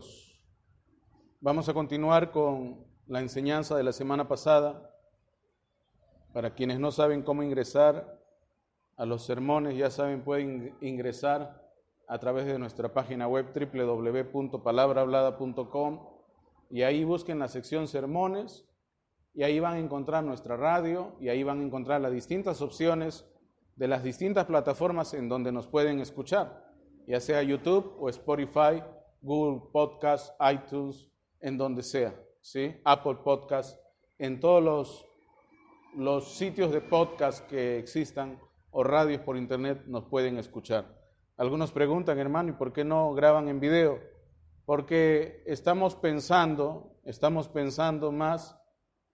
Dios. Vamos a continuar con la enseñanza de la semana pasada. Para quienes no saben cómo ingresar a los sermones, ya saben, pueden ingresar a través de nuestra página web www.palabrahablada.com y ahí busquen la sección sermones y ahí van a encontrar nuestra radio y ahí van a encontrar las distintas opciones de las distintas plataformas en donde nos pueden escuchar, ya sea YouTube o Spotify, Google Podcast, iTunes, en donde sea, ¿sí? Apple Podcast, en todos los sitios de podcast que existan o radios por internet nos pueden escuchar. Algunos preguntan, hermano, ¿y por qué no graban en video? Porque estamos pensando más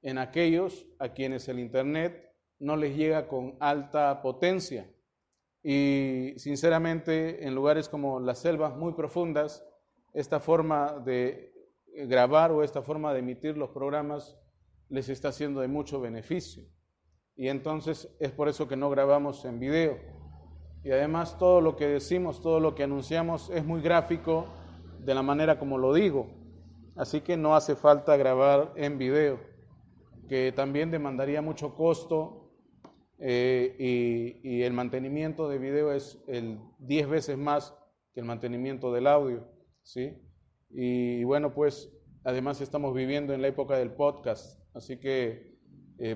en aquellos a quienes el internet no les llega con alta potencia. Y sinceramente, en lugares como las selvas muy profundas, esta forma de grabar o esta forma de emitir los programas les está siendo de mucho beneficio. Y entonces es por eso que no grabamos en video. Y además todo lo que decimos, todo lo que anunciamos es muy gráfico de la manera como lo digo. Así que no hace falta grabar en video, que también demandaría mucho costo y el mantenimiento de video es 10 veces más que el mantenimiento del audio, ¿sí? Y bueno, pues además estamos viviendo en la época del podcast, así que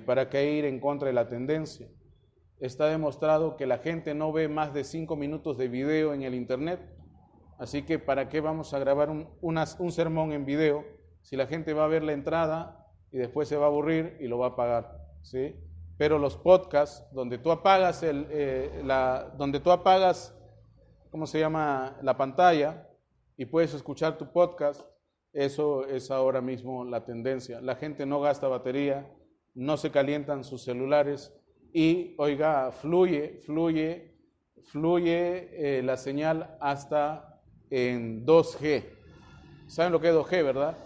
¿para qué ir en contra de la tendencia? Está demostrado que la gente no ve más de 5 minutos de video en el internet, así que ¿para qué vamos a grabar un sermón en video si la gente va a ver la entrada y después se va a aburrir y lo va a apagar, ¿sí? Pero los podcasts, donde tú apagas ¿cómo se llama? La pantalla y puedes escuchar tu podcast, eso es ahora mismo la tendencia. La gente no gasta batería, no se calientan sus celulares y, oiga, fluye la señal hasta en 2G. ¿Saben lo que es 2G, verdad?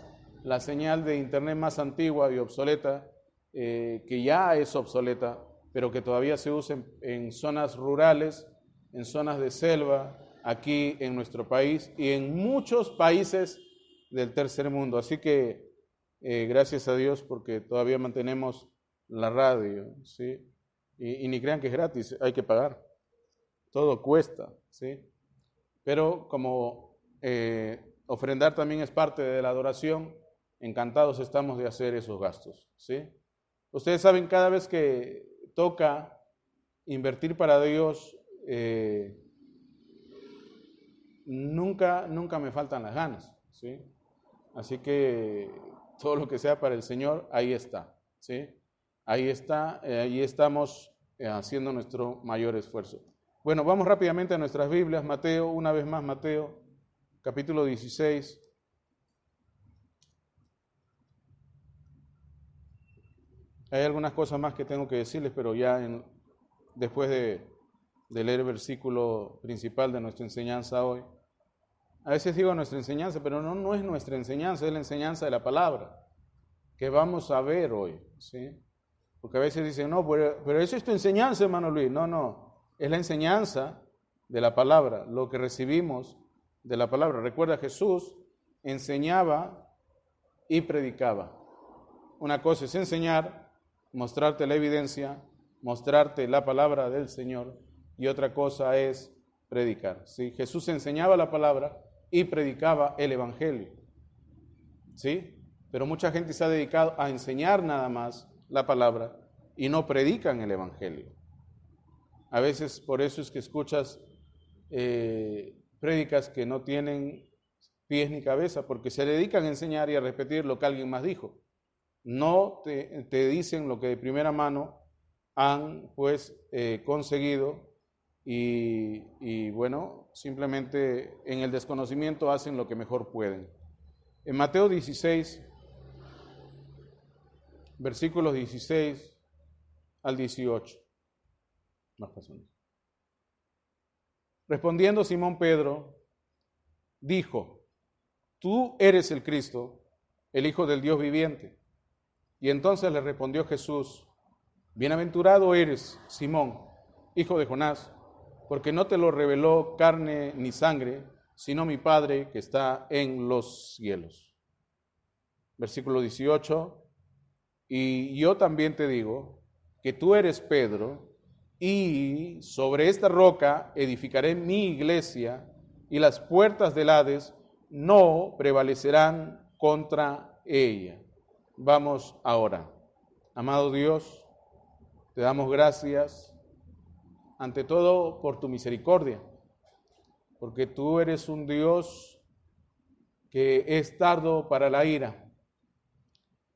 La señal de internet más antigua y obsoleta, que ya es obsoleta, pero que todavía se usa en zonas rurales, en zonas de selva, aquí en nuestro país y en muchos países del tercer mundo. Así que gracias a Dios porque todavía mantenemos la radio, ¿sí? Y ni crean que es gratis, hay que pagar. Todo cuesta, ¿sí? Pero como ofrendar también es parte de la adoración, encantados estamos de hacer esos gastos, ¿sí? Ustedes saben, cada vez que toca invertir para Dios, nunca me faltan las ganas, ¿sí? Así que todo lo que sea para el Señor, ahí está, ¿sí? Ahí está, ahí estamos haciendo nuestro mayor esfuerzo. Bueno, vamos rápidamente a nuestras Biblias. Mateo, una vez más, Mateo, capítulo 16. Hay algunas cosas más que tengo que decirles, pero ya después de leer el versículo principal de nuestra enseñanza hoy. A veces digo nuestra enseñanza, pero no es nuestra enseñanza, es la enseñanza de la palabra que vamos a ver hoy, ¿sí? Porque a veces dicen, no, pero eso es tu enseñanza, hermano Luis. No, es la enseñanza de la palabra, lo que recibimos de la palabra. Recuerda, Jesús enseñaba y predicaba. Una cosa es enseñar, mostrarte la evidencia, mostrarte la palabra del Señor, y otra cosa es predicar, ¿sí? Jesús enseñaba la palabra y predicaba el evangelio, ¿sí? Pero mucha gente se ha dedicado a enseñar nada más la palabra y no predican el evangelio. A veces por eso es que escuchas prédicas que no tienen pies ni cabeza, porque se dedican a enseñar y a repetir lo que alguien más dijo. No te dicen lo que de primera mano han pues conseguido y bueno, simplemente en el desconocimiento hacen lo que mejor pueden. En Mateo 16, versículos 16 al 18. Más personas. Respondiendo Simón Pedro, dijo, tú eres el Cristo, el Hijo del Dios viviente. Y entonces le respondió Jesús, bienaventurado eres, Simón, hijo de Jonás, porque no te lo reveló carne ni sangre, sino mi Padre que está en los cielos. Versículo 18, y yo también te digo que tú eres Pedro, y sobre esta roca edificaré mi iglesia, y las puertas del Hades no prevalecerán contra ella. Vamos ahora. Amado Dios, te damos gracias ante todo por tu misericordia, porque tú eres un Dios que es tardo para la ira.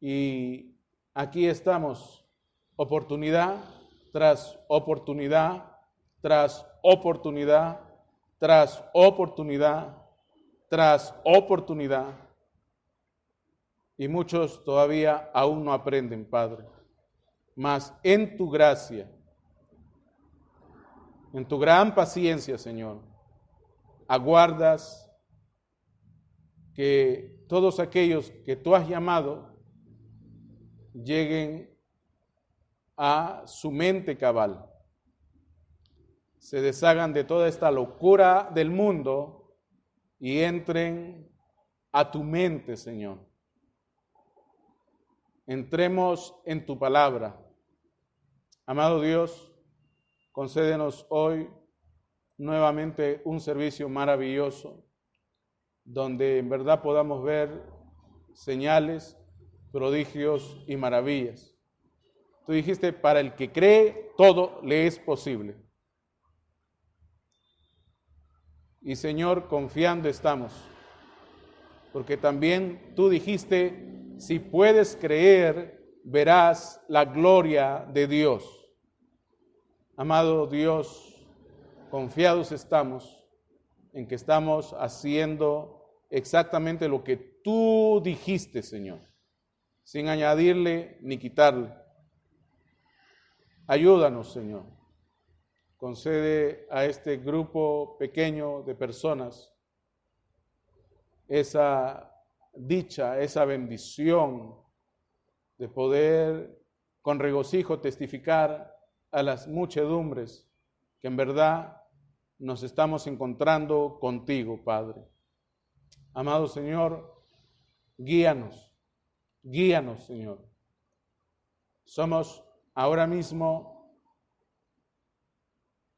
Y aquí estamos, oportunidad tras oportunidad, tras oportunidad, tras oportunidad, tras oportunidad. Y muchos todavía aún no aprenden, Padre. Mas en tu gracia, en tu gran paciencia, Señor, aguardas que todos aquellos que tú has llamado lleguen a su mente cabal, se deshagan de toda esta locura del mundo y entren a tu mente, Señor. Entremos en tu palabra. Amado Dios, concédenos hoy nuevamente un servicio maravilloso, donde en verdad podamos ver señales, prodigios y maravillas. Tú dijiste, para el que cree, todo le es posible. Y Señor, confiando estamos, porque también tú dijiste, si puedes creer, verás la gloria de Dios. Amado Dios, confiados estamos en que estamos haciendo exactamente lo que tú dijiste, Señor, sin añadirle ni quitarle. Ayúdanos, Señor. Concede a este grupo pequeño de personas esa dicha, esa bendición de poder con regocijo testificar a las muchedumbres que en verdad nos estamos encontrando contigo, Padre. Amado Señor, guíanos, Señor. Somos ahora mismo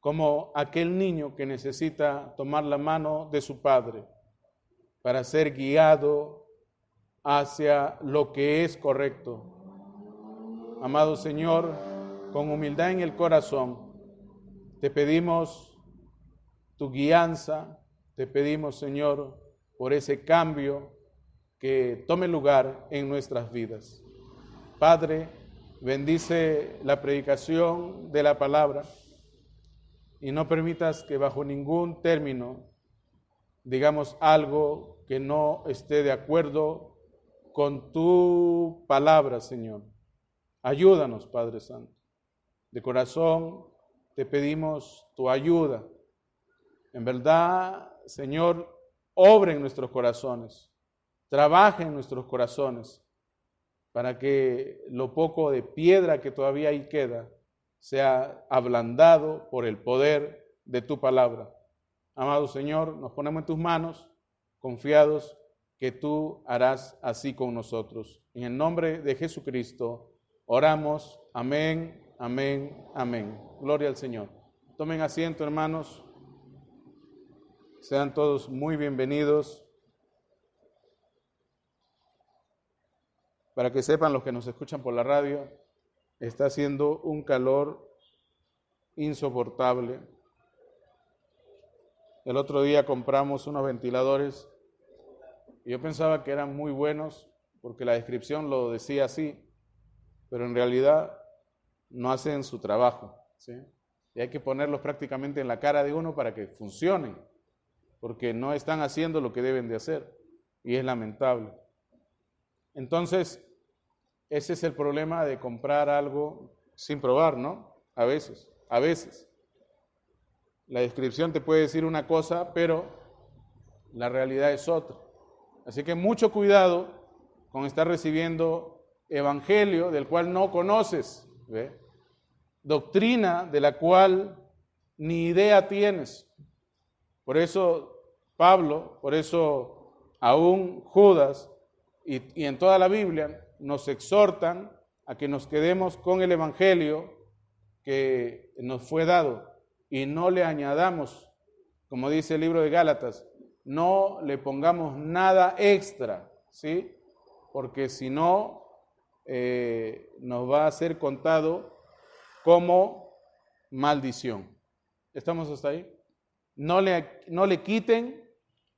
como aquel niño que necesita tomar la mano de su padre para ser guiado hacia lo que es correcto. Amado Señor, con humildad en el corazón, te pedimos tu guianza, te pedimos, Señor, por ese cambio que tome lugar en nuestras vidas. Padre, bendice la predicación de la palabra y no permitas que bajo ningún término digamos algo que no esté de acuerdo con tu palabra, Señor. Ayúdanos, Padre Santo. De corazón te pedimos tu ayuda. En verdad, Señor, obra en nuestros corazones, trabaja en nuestros corazones, para que lo poco de piedra que todavía ahí queda sea ablandado por el poder de tu palabra. Amado Señor, nos ponemos en tus manos, confiados que tú harás así con nosotros. En el nombre de Jesucristo oramos. Amén, amén, amén. Gloria al Señor. Tomen asiento, hermanos. Sean todos muy bienvenidos. Para que sepan los que nos escuchan por la radio, está haciendo un calor insoportable. El otro día compramos unos ventiladores y yo pensaba que eran muy buenos porque la descripción lo decía así, pero en realidad no hacen su trabajo, ¿sí? Y hay que ponerlos prácticamente en la cara de uno para que funcionen, porque no están haciendo lo que deben de hacer y es lamentable. Entonces, ese es el problema de comprar algo sin probar, ¿no? A veces. La descripción te puede decir una cosa, pero la realidad es otra. Así que mucho cuidado con estar recibiendo evangelio del cual no conoces, ¿ve? Doctrina de la cual ni idea tienes. Por eso Pablo, por eso aún Judas y en toda la Biblia nos exhortan a que nos quedemos con el Evangelio que nos fue dado y no le añadamos, como dice el libro de Gálatas, no le pongamos nada extra, ¿sí? Porque si no, nos va a ser contado como maldición. ¿Estamos hasta ahí? No le quiten,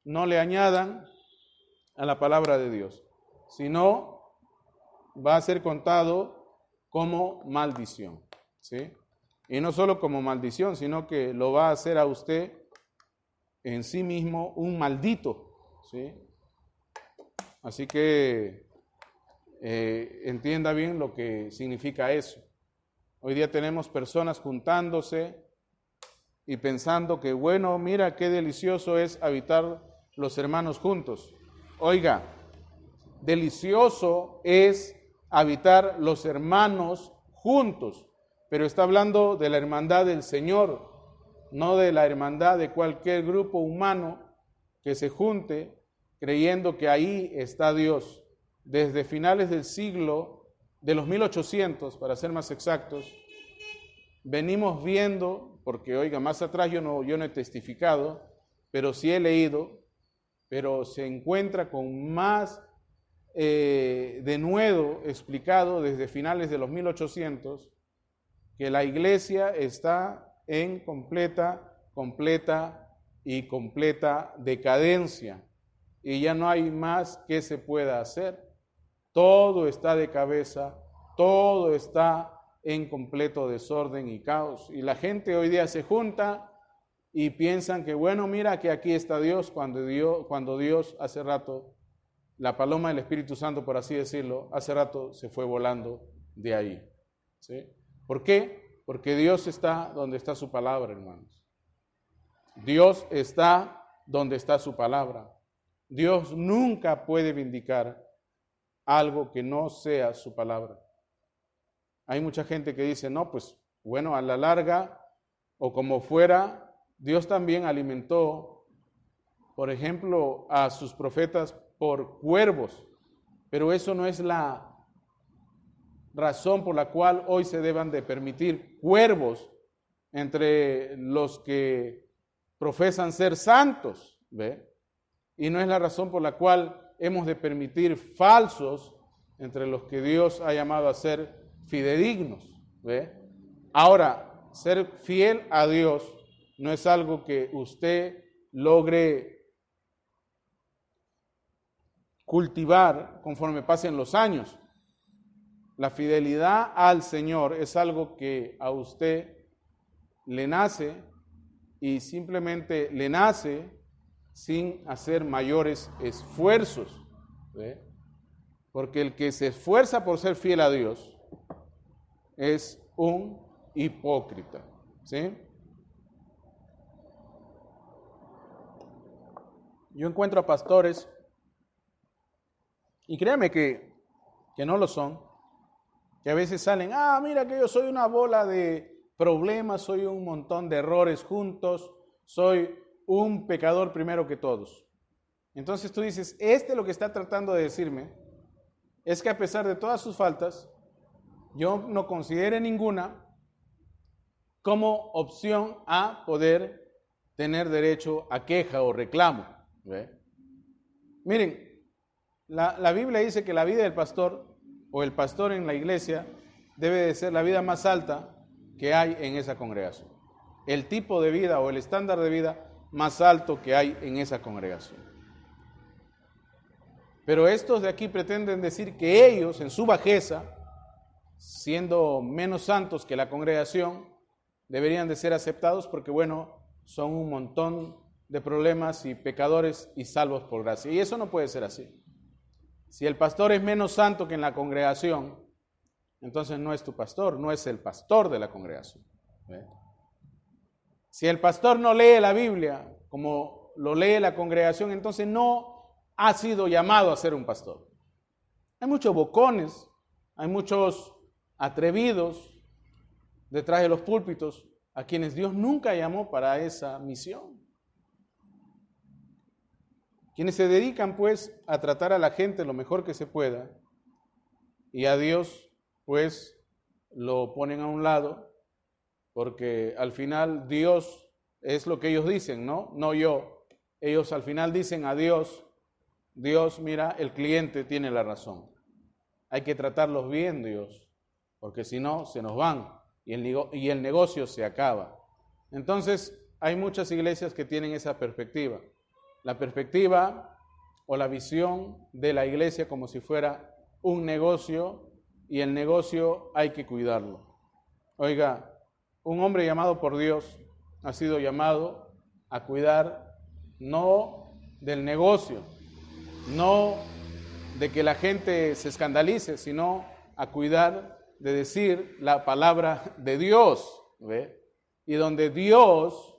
no le añadan a la palabra de Dios, sino va a ser contado como maldición, ¿sí? Y no solo como maldición, sino que lo va a hacer a usted en sí mismo un maldito, ¿sí? Así que entienda bien lo que significa eso. Hoy día tenemos personas juntándose y pensando que, bueno, mira qué delicioso es habitar los hermanos juntos. Oiga, delicioso es habitar los hermanos juntos, pero está hablando de la hermandad del Señor, no de la hermandad de cualquier grupo humano que se junte creyendo que ahí está Dios. Desde finales del siglo, de los 1800, para ser más exactos, venimos viendo, porque oiga, más atrás yo no he testificado, pero sí he leído, pero se encuentra con más denuedo explicado desde finales de los 1800, que la iglesia está en completa y completa decadencia y ya no hay más que se pueda hacer. Todo está de cabeza, todo está en completo desorden y caos. Y la gente hoy día se junta y piensan que, bueno, mira que aquí está Dios, cuando Dios hace rato, la paloma del Espíritu Santo, por así decirlo, hace rato se fue volando de ahí, ¿sí? ¿Por qué? Porque Dios está donde está su palabra, hermanos. Dios está donde está su palabra. Dios nunca puede vindicar algo que no sea su palabra. Hay mucha gente que dice, no, pues bueno, a la larga o como fuera, Dios también alimentó, por ejemplo, a sus profetas por cuervos, pero eso no es la razón por la cual hoy se deban de permitir cuervos entre los que profesan ser santos, ¿ve? Y no es la razón por la cual hemos de permitir falsos entre los que Dios ha llamado a ser fidedignos, ¿ve? Ahora, ser fiel a Dios no es algo que usted logre cultivar conforme pasen los años. La fidelidad al Señor es algo que a usted le nace y simplemente le nace sin hacer mayores esfuerzos, ¿ve? Porque el que se esfuerza por ser fiel a Dios es un hipócrita, ¿sí? Yo encuentro a pastores, y créame que no lo son, que a veces salen, mira que yo soy una bola de problemas, soy un montón de errores juntos, soy un pecador primero que todos. Entonces tú dices, lo que está tratando de decirme es que a pesar de todas sus faltas, yo no considere ninguna como opción a poder tener derecho a queja o reclamo, ¿ve? Miren, la Biblia dice que la vida del pastor o el pastor en la iglesia debe de ser la vida más alta que hay en esa congregación. El tipo de vida o el estándar de vida más alto que hay en esa congregación. Pero estos de aquí pretenden decir que ellos, en su bajeza, siendo menos santos que la congregación, deberían de ser aceptados porque, bueno, son un montón de problemas y pecadores y salvos por gracia. Y eso no puede ser así. Si el pastor es menos santo que en la congregación, entonces no es tu pastor, no es el pastor de la congregación, ¿ve? Si el pastor no lee la Biblia como lo lee la congregación, entonces no ha sido llamado a ser un pastor. Hay muchos bocones, hay muchos atrevidos detrás de los púlpitos a quienes Dios nunca llamó para esa misión. quienes se dedican pues a tratar a la gente lo mejor que se pueda y a Dios pues lo ponen a un lado, porque al final Dios es lo que ellos dicen, ¿no? No yo. Ellos al final dicen a Dios, Dios, mira, el cliente tiene la razón. Hay que tratarlos bien, Dios, porque si no, se nos van y el negocio se acaba. Entonces, hay muchas iglesias que tienen esa perspectiva. La perspectiva o la visión de la iglesia como si fuera un negocio y el negocio hay que cuidarlo. Oiga, un hombre llamado por Dios ha sido llamado a cuidar no del negocio, no de que la gente se escandalice, sino a cuidar de decir la palabra de Dios, ¿ve? Y donde Dios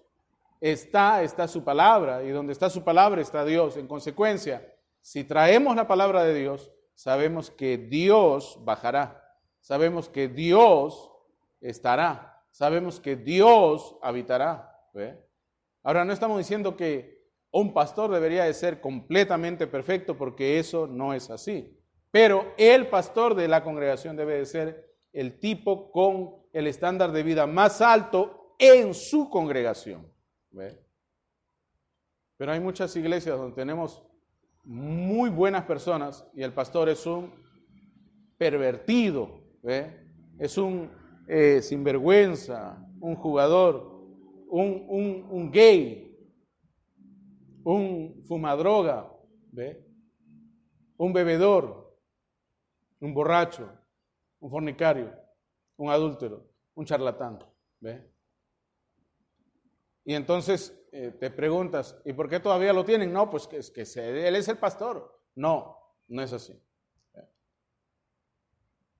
está su palabra, y donde está su palabra está Dios. En consecuencia, si traemos la palabra de Dios, sabemos que Dios bajará, sabemos que Dios estará, sabemos que Dios habitará, ¿ve? Ahora, no estamos diciendo que un pastor debería de ser completamente perfecto, porque eso no es así. Pero el pastor de la congregación debe de ser el tipo con el estándar de vida más alto en su congregación, ¿ve? Pero hay muchas iglesias donde tenemos muy buenas personas y el pastor es un pervertido, ¿ve? Es un sinvergüenza, un jugador, un gay, un fumadroga, ¿ve? Un bebedor, un borracho, un fornicario, un adúltero, un charlatán, ¿ve? Y entonces te preguntas, ¿y por qué todavía lo tienen? No, pues él es el pastor. No, no es así.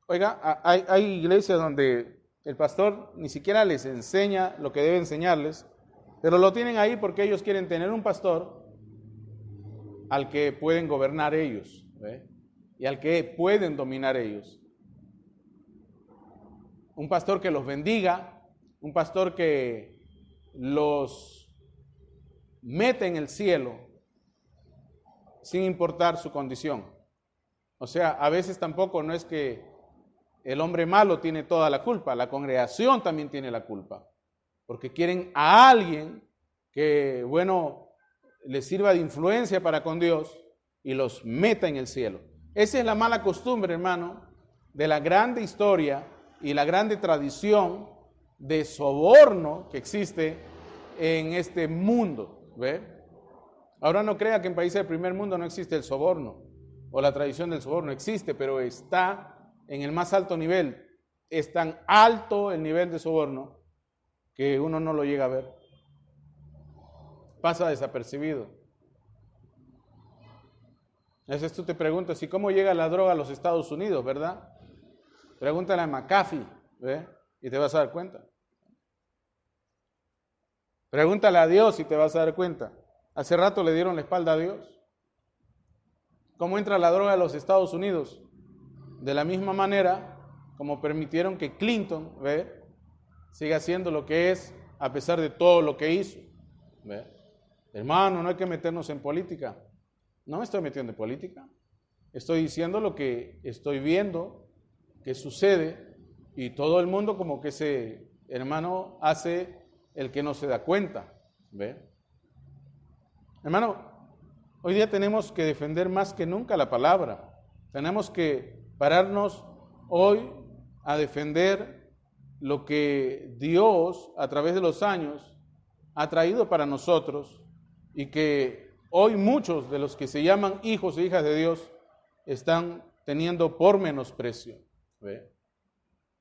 Oiga, hay iglesias donde el pastor ni siquiera les enseña lo que debe enseñarles, pero lo tienen ahí porque ellos quieren tener un pastor al que pueden gobernar ellos, ¿ve? Y al que pueden dominar ellos. Un pastor que los bendiga, un pastor que los mete en el cielo sin importar su condición. O sea, a veces tampoco no es que el hombre malo tiene toda la culpa, la congregación también tiene la culpa, porque quieren a alguien que, bueno, les sirva de influencia para con Dios y los meta en el cielo. Esa es la mala costumbre, hermano, de la grande historia y la grande tradición de soborno que existe en este mundo, ¿ve? Ahora no crea que en países del primer mundo no existe el soborno o la tradición del soborno, existe, pero está en el más alto nivel. Es tan alto el nivel de soborno que uno no lo llega a ver. Pasa desapercibido. A veces tú te preguntas, ¿y cómo llega la droga a los Estados Unidos, verdad? Pregúntale a McAfee, ¿ve? Y te vas a dar cuenta. Pregúntale a Dios y te vas a dar cuenta. Hace rato le dieron la espalda a Dios. ¿Cómo entra la droga a los Estados Unidos? De la misma manera como permitieron que Clinton, ¿ve?, siga haciendo lo que es a pesar de todo lo que hizo, ¿ve? Hermano, no hay que meternos en política. No me estoy metiendo en política. Estoy diciendo lo que estoy viendo que sucede y todo el mundo como que ese hermano hace el que no se da cuenta, ¿ve? Hermano, hoy día tenemos que defender más que nunca la palabra. Tenemos que pararnos hoy a defender lo que Dios a través de los años ha traído para nosotros y que hoy muchos de los que se llaman hijos e hijas de Dios están teniendo por menosprecio, ¿ve?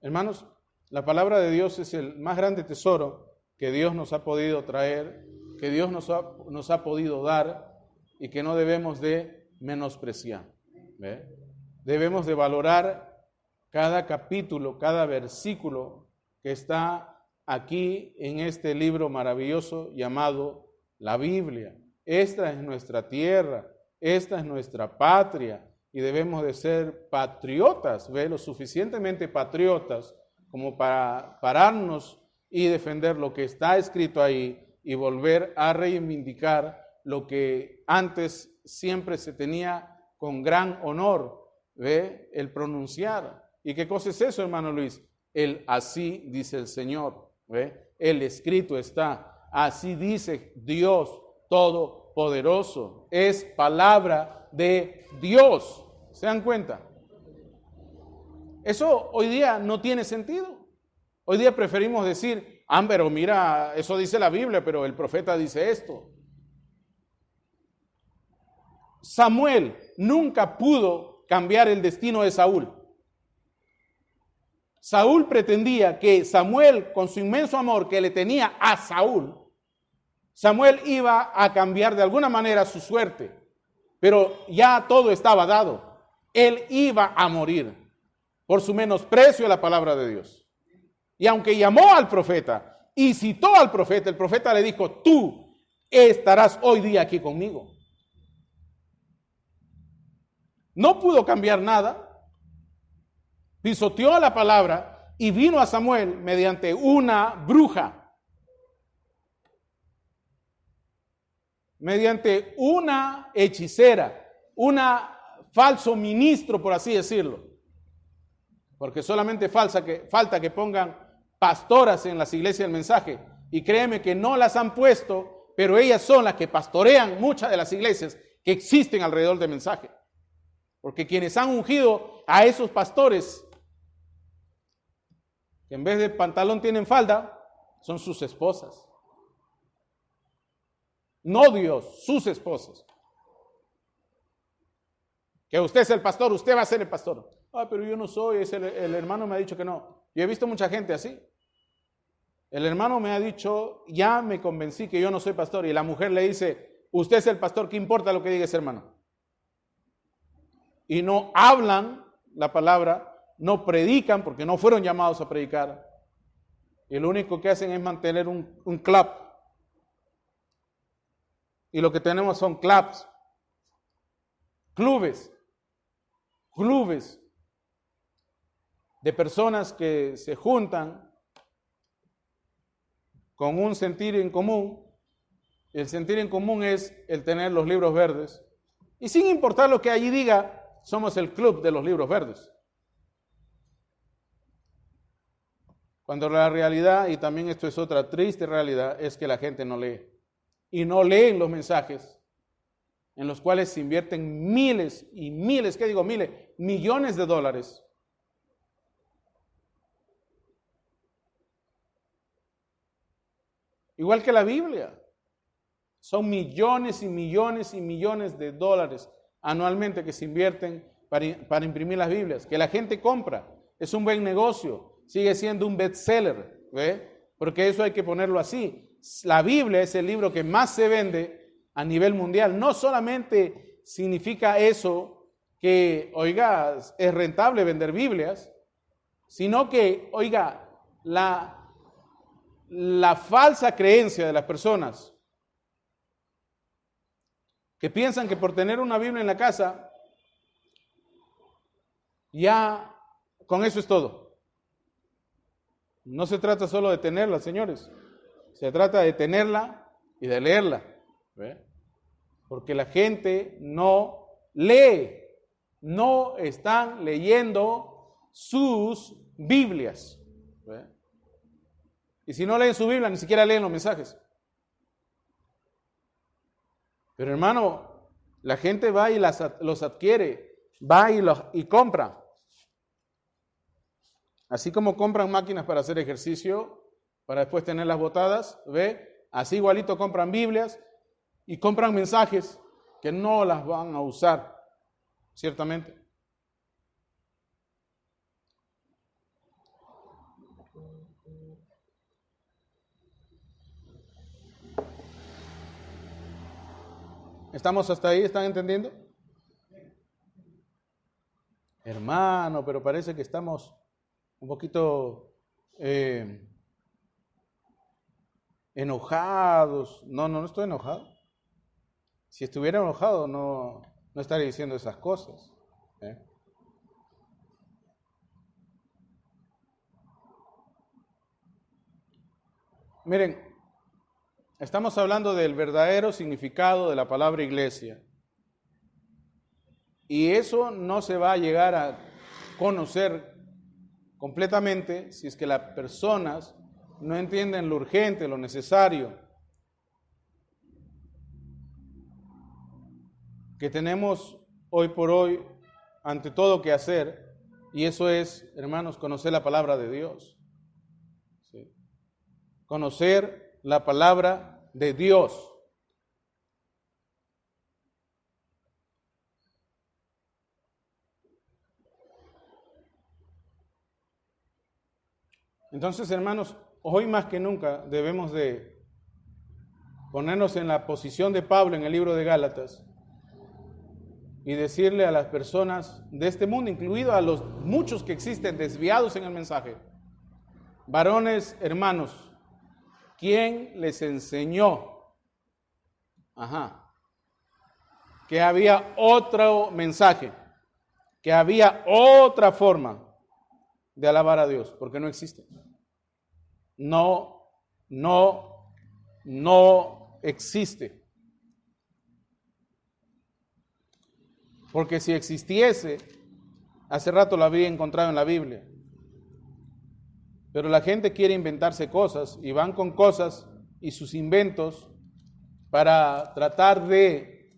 Hermanos, la palabra de Dios es el más grande tesoro que Dios nos ha podido traer, que Dios nos ha podido dar y que no debemos de menospreciar, ¿ve? Debemos de valorar cada capítulo, cada versículo que está aquí en este libro maravilloso llamado la Biblia. Esta es nuestra tierra, esta es nuestra patria y debemos de ser patriotas, ¿ve? Lo suficientemente patriotas como para pararnos y defender lo que está escrito ahí y volver a reivindicar lo que antes siempre se tenía con gran honor, ¿ve? El pronunciar. ¿Y qué cosa es eso, hermano Luis? El así dice el Señor, ¿ve? El escrito está, así dice Dios Todopoderoso. Es palabra de Dios. ¿Se dan cuenta? Eso hoy día no tiene sentido. Hoy día preferimos decir, pero mira, eso dice la Biblia, pero el profeta dice esto. Samuel nunca pudo cambiar el destino de Saúl. Saúl pretendía que Samuel, con su inmenso amor que le tenía a Saúl, Samuel iba a cambiar de alguna manera su suerte, pero ya todo estaba dado. Él iba a morir por su menosprecio a la palabra de Dios. Y aunque llamó al profeta y citó al profeta, el profeta le dijo, tú estarás hoy día aquí conmigo. No pudo cambiar nada, pisoteó la palabra y vino a Samuel mediante una bruja, mediante una hechicera, una falso ministro, por así decirlo, porque solamente falta que pongan pastoras en las iglesias del mensaje, y créeme que no las han puesto, pero ellas son las que pastorean muchas de las iglesias que existen alrededor del mensaje. Porque quienes han ungido a esos pastores, que en vez de pantalón tienen falda, son sus esposas. No Dios, sus esposas. Que usted es el pastor, usted va a ser el pastor. Pero yo no soy, el hermano me ha dicho que no. Yo he visto mucha gente así. El hermano me ha dicho, ya me convencí que yo no soy pastor. Y la mujer le dice, usted es el pastor, ¿qué importa lo que diga ese hermano? Y no hablan la palabra, no predican porque no fueron llamados a predicar. Y lo único que hacen es mantener un club. Y lo que tenemos son clubs, clubes de personas que se juntan con un sentir en común. El sentir en común es el tener los libros verdes. Y sin importar lo que allí diga, somos el club de los libros verdes. Cuando la realidad, y también esto es otra triste realidad, es que la gente no lee. Y no leen los mensajes en los cuales se invierten miles y miles, ¿qué digo? Millones de dólares. Igual que la Biblia. Son millones y millones y millones de dólares anualmente que se invierten para imprimir las Biblias, que la gente compra. Es un buen negocio, sigue siendo un bestseller, ¿ve? Porque eso hay que ponerlo así. La Biblia es el libro que más se vende a nivel mundial. No solamente significa eso que, oiga, es rentable vender Biblias, sino que, oiga, la falsa creencia de las personas que piensan que por tener una Biblia en la casa, ya con eso es todo. No se trata solo de tenerla, señores. Se trata de tenerla y de leerla. ¿Ve? Porque la gente no lee. No están leyendo sus Biblias. ¿Ve? Y si no leen su Biblia, ni siquiera leen los mensajes. Pero hermano, la gente va y los adquiere, va y compra. Así como compran máquinas para hacer ejercicio, para después tenerlas botadas, ¿ve? Así igualito compran Biblias y compran mensajes que no las van a usar, ciertamente. ¿Estamos hasta ahí? ¿Están entendiendo? Hermano, pero parece que estamos un poquito enojados. No estoy enojado. Si estuviera enojado, no estaría diciendo esas cosas. Miren, Estamos hablando del verdadero significado de la palabra iglesia. Y eso no se va a llegar a conocer completamente si es que las personas no entienden lo urgente, lo necesario que tenemos hoy por hoy ante todo que hacer, y eso es, hermanos, conocer la palabra de Dios. ¿Sí? Conocer la palabra de Dios. Entonces, hermanos, hoy más que nunca debemos de ponernos en la posición de Pablo en el libro de Gálatas y decirle a las personas de este mundo, incluido a los muchos que existen desviados en el mensaje: varones, hermanos, ¿quién les enseñó? Que había otro mensaje, que había otra forma de alabar a Dios, porque no existe. No existe. Porque si existiese, hace rato lo habría encontrado en la Biblia. Pero la gente quiere inventarse cosas y van con cosas y sus inventos para tratar de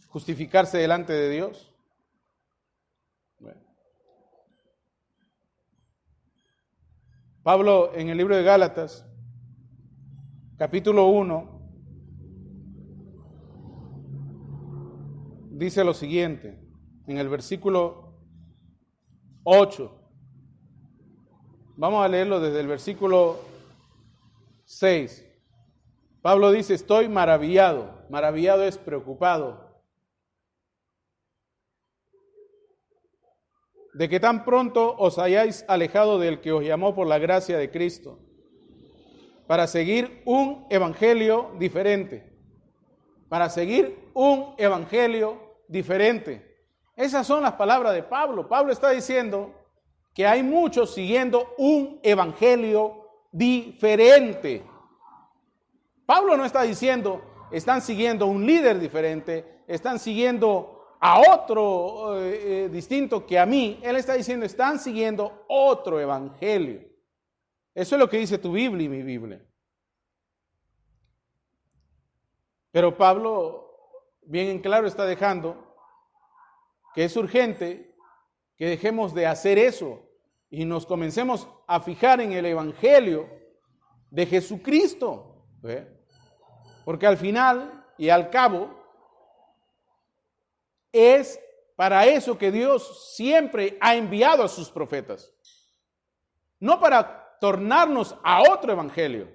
justificarse delante de Dios. Bueno. Pablo en el libro de Gálatas, capítulo 1, dice lo siguiente, en el versículo 8. Vamos a leerlo desde el versículo 6. Pablo dice: estoy maravillado. Maravillado es preocupado. De que tan pronto os hayáis alejado del que os llamó por la gracia de Cristo, para seguir un evangelio diferente. Para seguir un evangelio diferente. Esas son las palabras de Pablo. Pablo está diciendo que hay muchos siguiendo un evangelio diferente. Pablo no está diciendo están siguiendo un líder diferente, están siguiendo a otro distinto que a mí. Él está diciendo están siguiendo otro evangelio. Eso es lo que dice tu Biblia y mi Biblia. Pero Pablo bien en claro está dejando que es urgente que dejemos de hacer eso y nos comencemos a fijar en el evangelio de Jesucristo. Porque al final y al cabo es para eso que Dios siempre ha enviado a sus profetas. No para tornarnos a otro evangelio.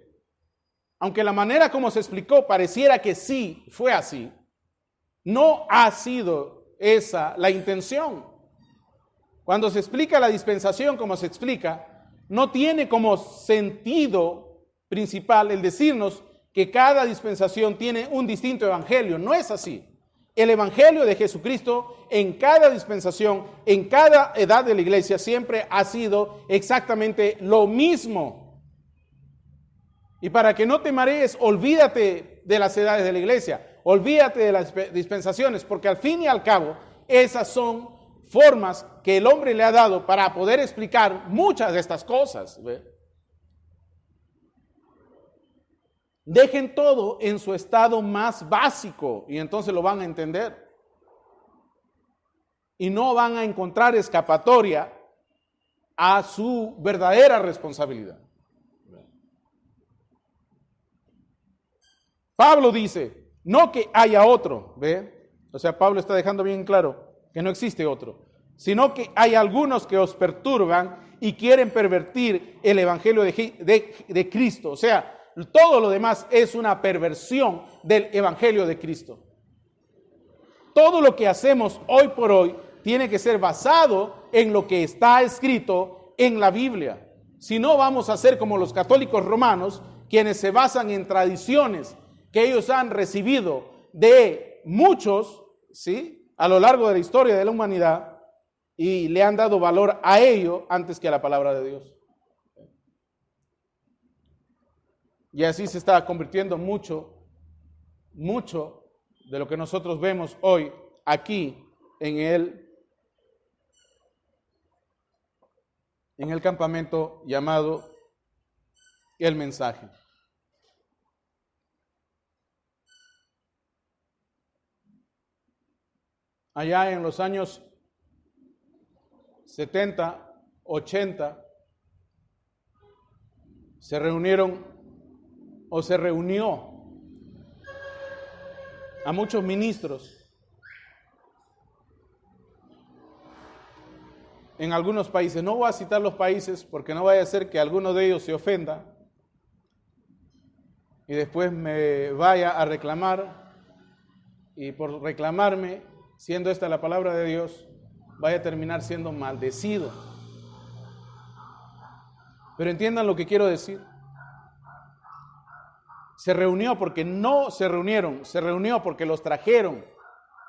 Aunque la manera como se explicó pareciera que sí fue así, no ha sido esa la intención. Cuando se explica la dispensación como se explica, no tiene como sentido principal el decirnos que cada dispensación tiene un distinto evangelio. No es así. El evangelio de Jesucristo en cada dispensación, en cada edad de la iglesia, siempre ha sido exactamente lo mismo. Y para que no te marees, olvídate de las edades de la iglesia, olvídate de las dispensaciones, porque al fin y al cabo, esas son formas que el hombre le ha dado para poder explicar muchas de estas cosas. Dejen todo en su estado más básico y entonces lo van a entender. Y no van a encontrar escapatoria a su verdadera responsabilidad. Pablo dice, no que haya otro, ¿ve? O sea, Pablo está dejando bien claro que no existe otro, sino que hay algunos que os perturban y quieren pervertir el evangelio de Cristo. O sea, todo lo demás es una perversión del evangelio de Cristo. Todo lo que hacemos hoy por hoy tiene que ser basado en lo que está escrito en la Biblia. Si no, vamos a ser como los católicos romanos, quienes se basan en tradiciones que ellos han recibido de muchos, ¿sí?, a lo largo de la historia de la humanidad, y le han dado valor a ello antes que a la palabra de Dios. Y así se está convirtiendo mucho de lo que nosotros vemos hoy aquí en el campamento llamado El Mensaje. Allá en los años 70, 80, se reunió a muchos ministros en algunos países. No voy a citar los países porque no vaya a ser que alguno de ellos se ofenda y después me vaya a reclamar, y por reclamarme, siendo esta la palabra de Dios, vaya a terminar siendo maldecido. Pero entiendan lo que quiero decir. Se reunió porque no se reunieron, se reunió porque los trajeron,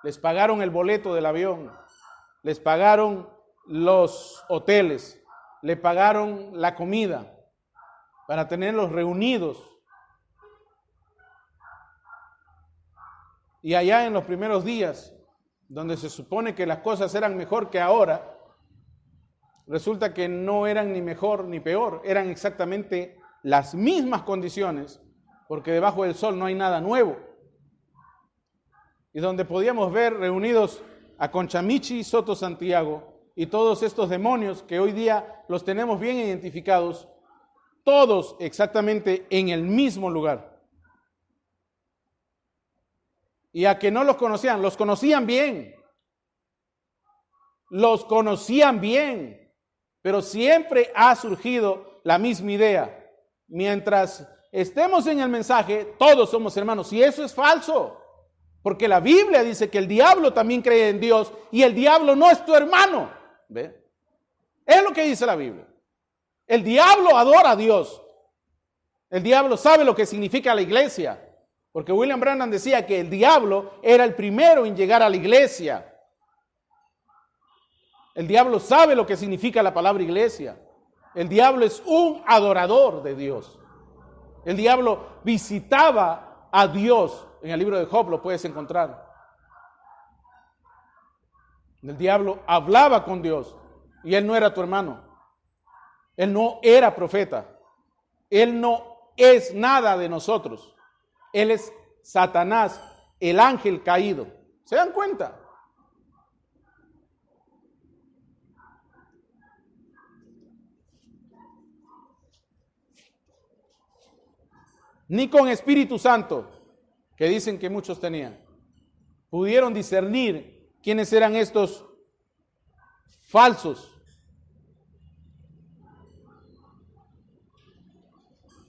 les pagaron el boleto del avión, les pagaron los hoteles, le pagaron la comida para tenerlos reunidos. Y allá en los primeros días, donde se supone que las cosas eran mejor que ahora, resulta que no eran ni mejor ni peor, eran exactamente las mismas condiciones, porque debajo del sol no hay nada nuevo. Y donde podíamos ver reunidos a Conchamichi, Soto Santiago y todos estos demonios que hoy día los tenemos bien identificados, todos exactamente en el mismo lugar. Y a que no los conocían bien. Los conocían bien, pero siempre ha surgido la misma idea. Mientras estemos en el mensaje, todos somos hermanos, y eso es falso, porque la Biblia dice que el diablo también cree en Dios y el diablo no es tu hermano. ¿Ve? Es lo que dice la Biblia. El diablo adora a Dios. El diablo sabe lo que significa la iglesia, porque William Branham decía que el diablo era el primero en llegar a la iglesia. El diablo sabe lo que significa la palabra iglesia. El diablo es un adorador de Dios. El diablo visitaba a Dios. En el libro de Job lo puedes encontrar. El diablo hablaba con Dios y él no era tu hermano. Él no era profeta. Él no es nada de nosotros. Él es Satanás, el ángel caído. ¿Se dan cuenta? Ni con Espíritu Santo, que dicen que muchos tenían, pudieron discernir quiénes eran estos falsos.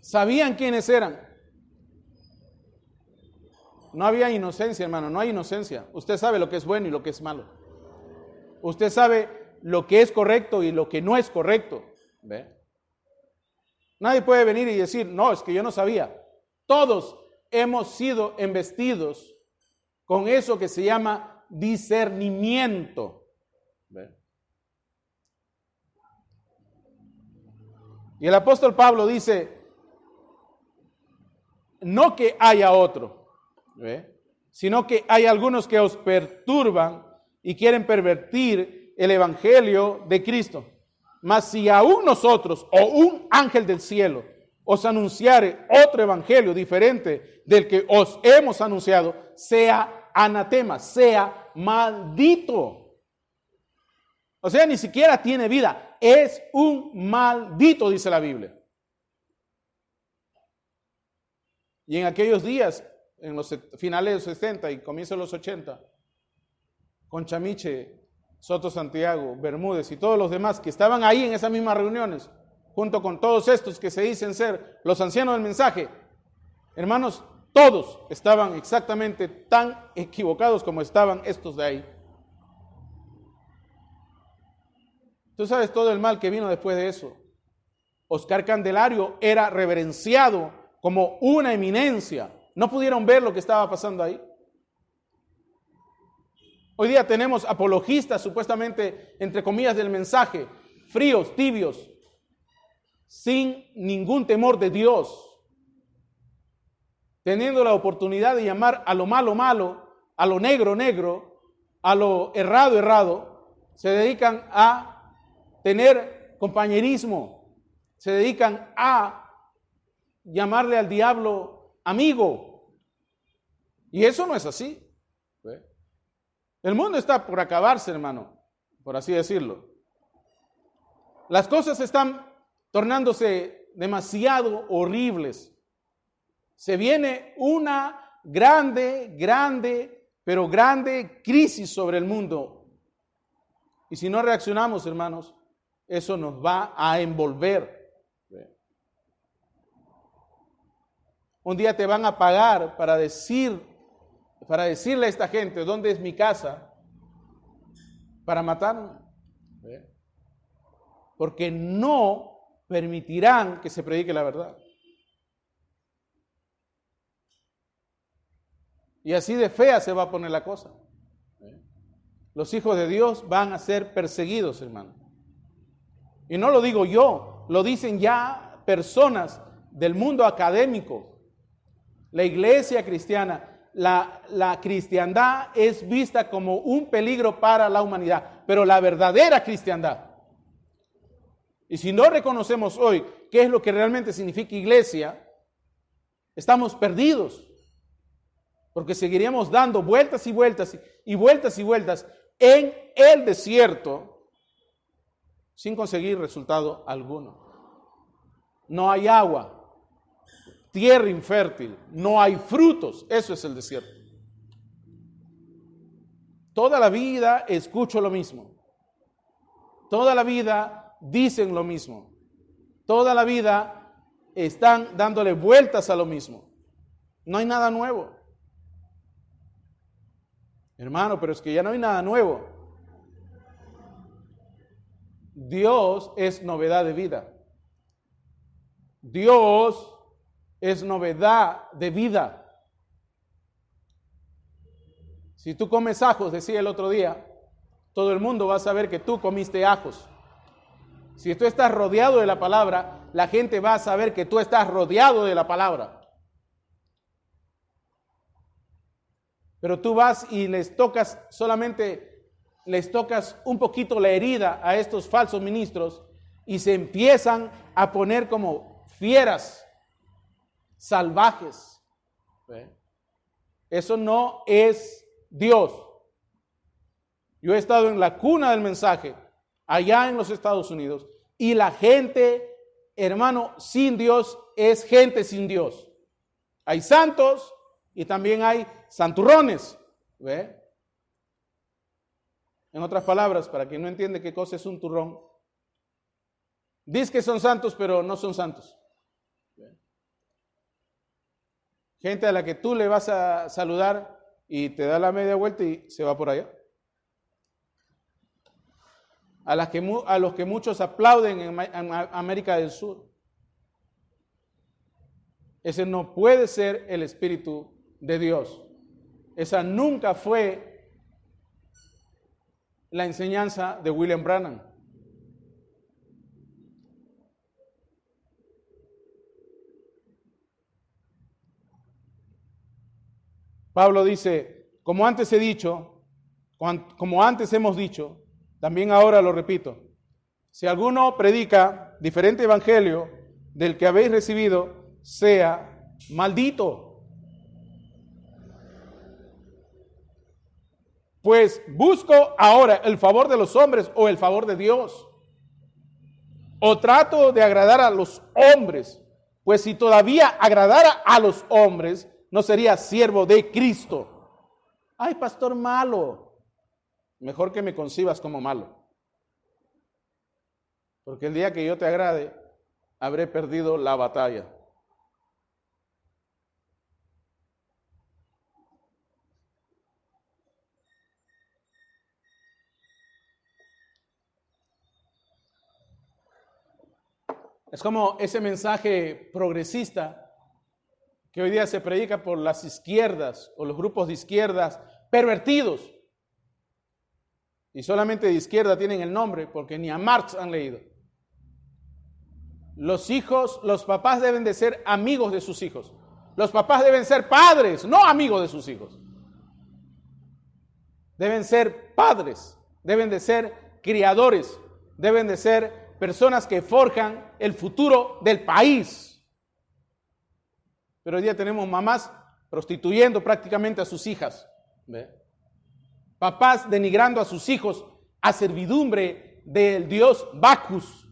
Sabían quiénes eran. No había inocencia, hermano, no hay inocencia. Usted sabe lo que es bueno y lo que es malo. Usted sabe lo que es correcto y lo que no es correcto. ¿Ve? Nadie puede venir y decir, no, es que yo no sabía. Todos hemos sido embestidos con eso que se llama discernimiento. ¿Ve? Y el apóstol Pablo dice, no que haya otro, ¿ve? Sino que hay algunos que os perturban y quieren pervertir el evangelio de Cristo. Mas si aún nosotros o un ángel del cielo os anunciare otro evangelio diferente del que os hemos anunciado, sea anatema, sea maldito. O sea, ni siquiera tiene vida, es un maldito, dice la Biblia. Y en aquellos días, en los finales de los 60 y comienzos de los 80, Conchamiche, Soto Santiago, Bermúdez y todos los demás que estaban ahí en esas mismas reuniones, junto con todos estos que se dicen ser los ancianos del mensaje, hermanos, todos estaban exactamente tan equivocados como estaban estos de ahí. Tú sabes todo el mal que vino después de eso. Oscar Candelario era reverenciado como una eminencia. No pudieron ver lo que estaba pasando ahí. Hoy día tenemos apologistas supuestamente, entre comillas, del mensaje, fríos, tibios, sin ningún temor de Dios. teniendo la oportunidad de llamar a lo malo, malo, a lo negro, negro, a lo errado, errado, se dedican a tener compañerismo, se dedican a llamarle al diablo amigo. Y eso no es así. El mundo está por acabarse, hermano, por así decirlo. Las cosas están tornándose demasiado horribles. Se viene una grande, pero grande crisis sobre el mundo. Y si no reaccionamos, hermanos, eso nos va a envolver. Un día te van a pagar para decirle a esta gente dónde es mi casa, para matarme. Porque no permitirán que se predique la verdad. Y así de fea se va a poner la cosa. Los hijos de Dios van a ser perseguidos, hermano. Y no lo digo yo, lo dicen ya personas del mundo académico. La iglesia cristiana, la cristiandad es vista como un peligro para la humanidad, pero la verdadera cristiandad. Y si no reconocemos hoy qué es lo que realmente significa iglesia, estamos perdidos. Porque seguiríamos dando vueltas y vueltas y vueltas y vueltas en el desierto sin conseguir resultado alguno. No hay agua, tierra infértil, no hay frutos. Eso es el desierto. Toda la vida escucho lo mismo. Toda la vida dicen lo mismo. Toda la vida están dándole vueltas a lo mismo. No hay nada nuevo. Hermano, pero es que ya no hay nada nuevo. Dios es novedad de vida. Dios es novedad de vida. Si tú comes ajos, decía el otro día, todo el mundo va a saber que tú comiste ajos. Si tú estás rodeado de la palabra, la gente va a saber que tú estás rodeado de la palabra. Pero tú vas y les tocas un poquito la herida a estos falsos ministros y se empiezan a poner como fieras, salvajes. Eso no es Dios. Yo he estado en la cuna del mensaje, allá en los Estados Unidos, y la gente, hermano, sin Dios es gente sin Dios. Hay santos y también hay santurrones. ¿Ve? En otras palabras, para quien no entiende qué cosa es un turrón, dice que son santos, pero no son santos. ¿Ve? Gente a la que tú le vas a saludar y te da la media vuelta y se va por allá. A los que muchos aplauden en América del Sur. Ese no puede ser el Espíritu de Dios. Esa nunca fue la enseñanza de William Branham. Pablo dice, como antes hemos dicho, también ahora lo repito, si alguno predica diferente evangelio del que habéis recibido, sea maldito. Pues busco ahora el favor de los hombres o el favor de Dios. O trato de agradar a los hombres, pues si todavía agradara a los hombres, no sería siervo de Cristo. Ay, pastor malo. Mejor que me concibas como malo. Porque el día que yo te agrade, habré perdido la batalla. Es como ese mensaje progresista que hoy día se predica por las izquierdas o los grupos de izquierdas pervertidos. Y solamente de izquierda tienen el nombre porque ni a Marx han leído. Los papás deben de ser amigos de sus hijos. Los papás deben ser padres, no amigos de sus hijos. Deben ser padres, deben de ser criadores, deben de ser personas que forjan el futuro del país. Pero hoy día tenemos mamás prostituyendo prácticamente a sus hijas. ¿Ve? Papás denigrando a sus hijos a servidumbre del dios Bacchus.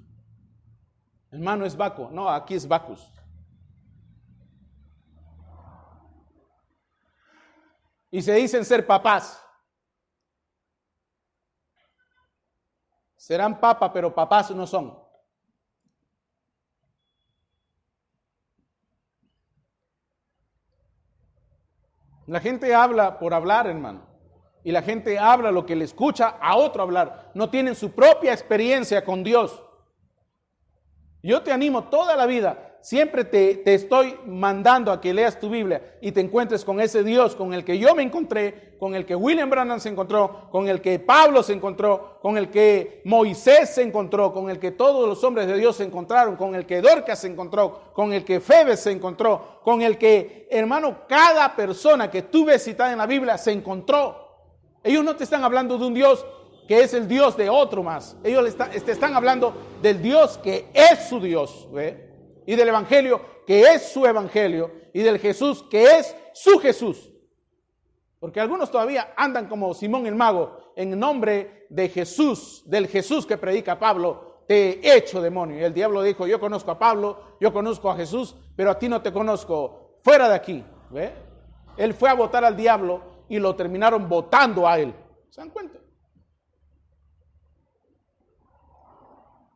Hermano, es Baco. No, aquí es Bacchus. Y se dicen ser papás. Serán papa, pero papás no son. La gente habla por hablar, hermano. Y la gente habla lo que le escucha a otro hablar. No tienen su propia experiencia con Dios. Yo te animo toda la vida. Siempre te estoy mandando a que leas tu Biblia y te encuentres con ese Dios con el que yo me encontré, con el que William Branham se encontró, con el que Pablo se encontró, con el que Moisés se encontró, con el que todos los hombres de Dios se encontraron, con el que Dorcas se encontró, con el que Febes se encontró, con el que, hermano, cada persona que tú ves citada en la Biblia se encontró. Ellos no te están hablando de un Dios que es el Dios de otro más. Ellos te están hablando del Dios que es su Dios, ¿ve? Y del Evangelio que es su Evangelio, y del Jesús que es su Jesús. Porque algunos todavía andan como Simón el Mago, en nombre de Jesús, del Jesús que predica Pablo, te he hecho demonio. Y el diablo dijo, yo conozco a Pablo, yo conozco a Jesús, pero a ti no te conozco, fuera de aquí. ¿Ve? Él fue a votar al diablo y lo terminaron votando a él. ¿Se dan cuenta?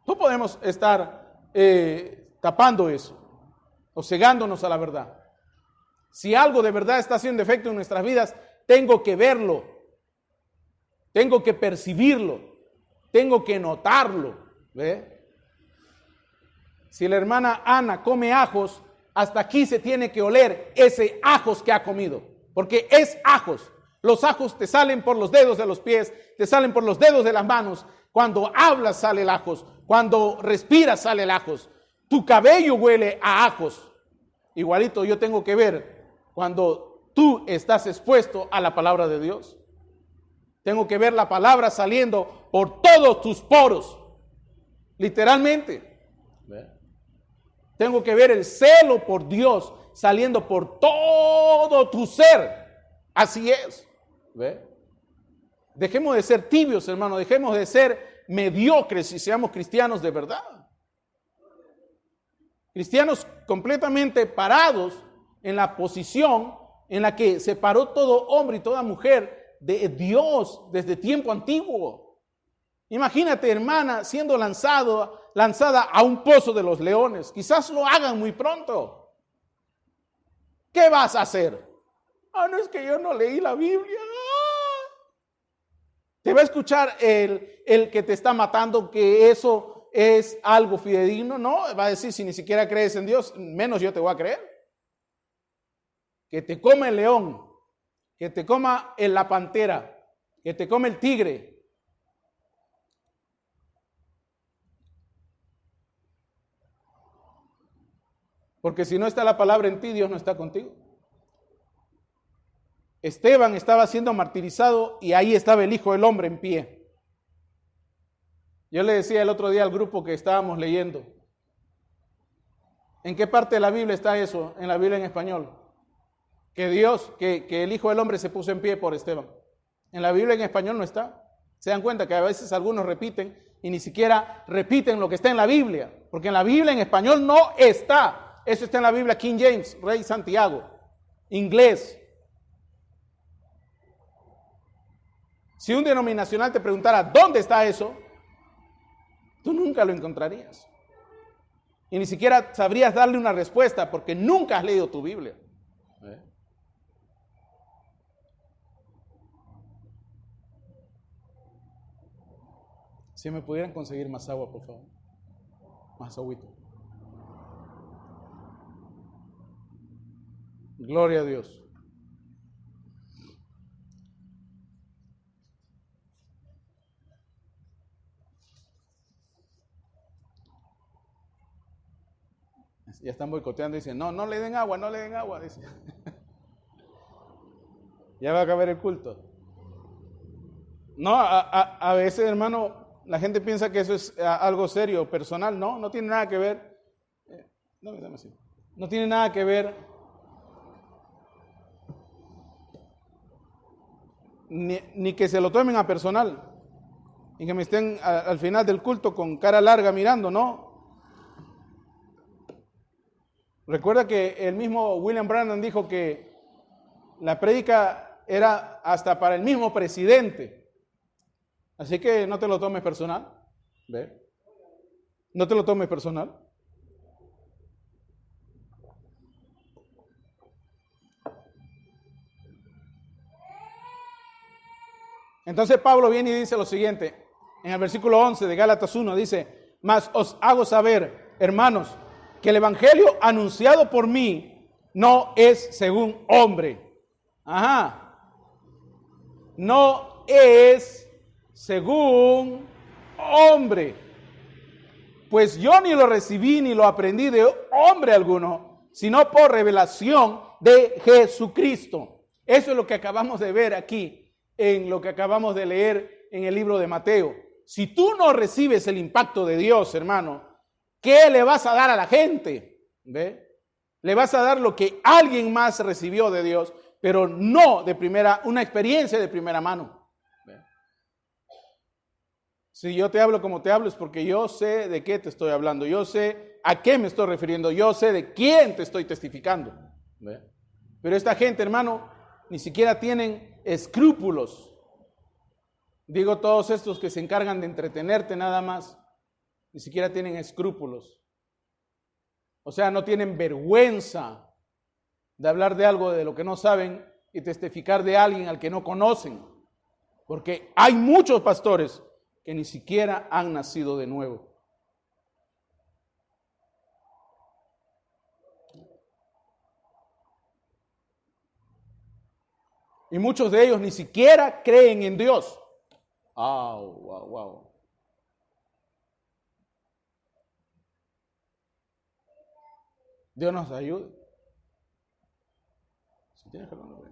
No podemos estar tapando eso o cegándonos a la verdad. Si algo de verdad está haciendo efecto en nuestras vidas, tengo que verlo, tengo que percibirlo, tengo que notarlo. ¿Ve? Si la hermana Ana come ajos, hasta aquí se tiene que oler ese ajos que ha comido, porque es ajos. Los ajos te salen por los dedos de los pies, te salen por los dedos de las manos. Cuando hablas sale el ajos, cuando respiras sale el ajos. Tu cabello huele a ajos. Igualito yo tengo que ver cuando tú estás expuesto a la palabra de Dios. Tengo que ver la palabra saliendo por todos tus poros. Literalmente. ¿Ve? Tengo que ver el celo por Dios saliendo por todo tu ser. Así es. ¿Ve? Dejemos de ser tibios, hermano. Dejemos de ser mediocres y seamos cristianos de verdad. Cristianos completamente parados en la posición en la que se paró todo hombre y toda mujer de Dios desde tiempo antiguo. Imagínate, hermana, siendo lanzada a un pozo de los leones. Quizás lo hagan muy pronto. ¿Qué vas a hacer? No es que yo no leí la Biblia. Te va a escuchar el que te está matando que eso es algo fidedigno. No, va a decir, si ni siquiera crees en Dios, menos yo te voy a creer. Que te coma el león, que te coma la pantera, que te come el tigre. Porque si no está la palabra en ti, Dios no está contigo. Esteban estaba siendo martirizado y ahí estaba el Hijo del Hombre en pie. Yo le decía el otro día al grupo que estábamos leyendo, ¿en qué parte de la Biblia está eso? En la Biblia en español. Que Dios, que el Hijo del Hombre se puso en pie por Esteban. En la Biblia en español no está. Se dan cuenta que a veces algunos repiten y ni siquiera repiten lo que está en la Biblia, porque en la Biblia en español no está. Eso está en la Biblia King James, Rey Santiago, inglés. Si un denominacional te preguntara ¿dónde está eso?, tú nunca lo encontrarías. Y ni siquiera sabrías darle una respuesta porque nunca has leído tu Biblia. Si me pudieran conseguir más agua, por favor. Más agüita. Gloria a Dios. Ya están boicoteando y dicen, no, no le den agua, no le den agua. Dice. Ya va a acabar el culto. No, a veces, hermano, la gente piensa que eso es algo serio, personal. No, no tiene nada que ver. Dame así. No tiene nada que ver ni que se lo tomen a personal y que me estén al final del culto con cara larga mirando, ¿no? Recuerda que el mismo William Branham dijo que la prédica era hasta para el mismo presidente. Así que no te lo tomes personal. ¿Ve? No te lo tomes personal. Entonces Pablo viene y dice lo siguiente, en el versículo 11 de Gálatas 1, dice, mas os hago saber, hermanos, que el evangelio anunciado por mí no es según hombre. Ajá. No es según hombre. Pues yo ni lo recibí ni lo aprendí de hombre alguno, sino por revelación de Jesucristo. Eso es lo que acabamos de ver aquí, en lo que acabamos de leer en el libro de Mateo. Si tú no recibes el impacto de Dios, hermano, ¿qué le vas a dar a la gente? ¿Ve? Le vas a dar lo que alguien más recibió de Dios, pero no una experiencia de primera mano. ¿Ve? Si yo te hablo como te hablo es porque yo sé de qué te estoy hablando, yo sé a qué me estoy refiriendo, yo sé de quién te estoy testificando. ¿Ve? Pero esta gente, hermano, ni siquiera tienen escrúpulos. Digo, todos estos que se encargan de entretenerte nada más, ni siquiera tienen escrúpulos. O sea, no tienen vergüenza de hablar de algo de lo que no saben y testificar de alguien al que no conocen. Porque hay muchos pastores que ni siquiera han nacido de nuevo. Y muchos de ellos ni siquiera creen en Dios. Wow. Dios nos ayude. Si tienes calor, no ven.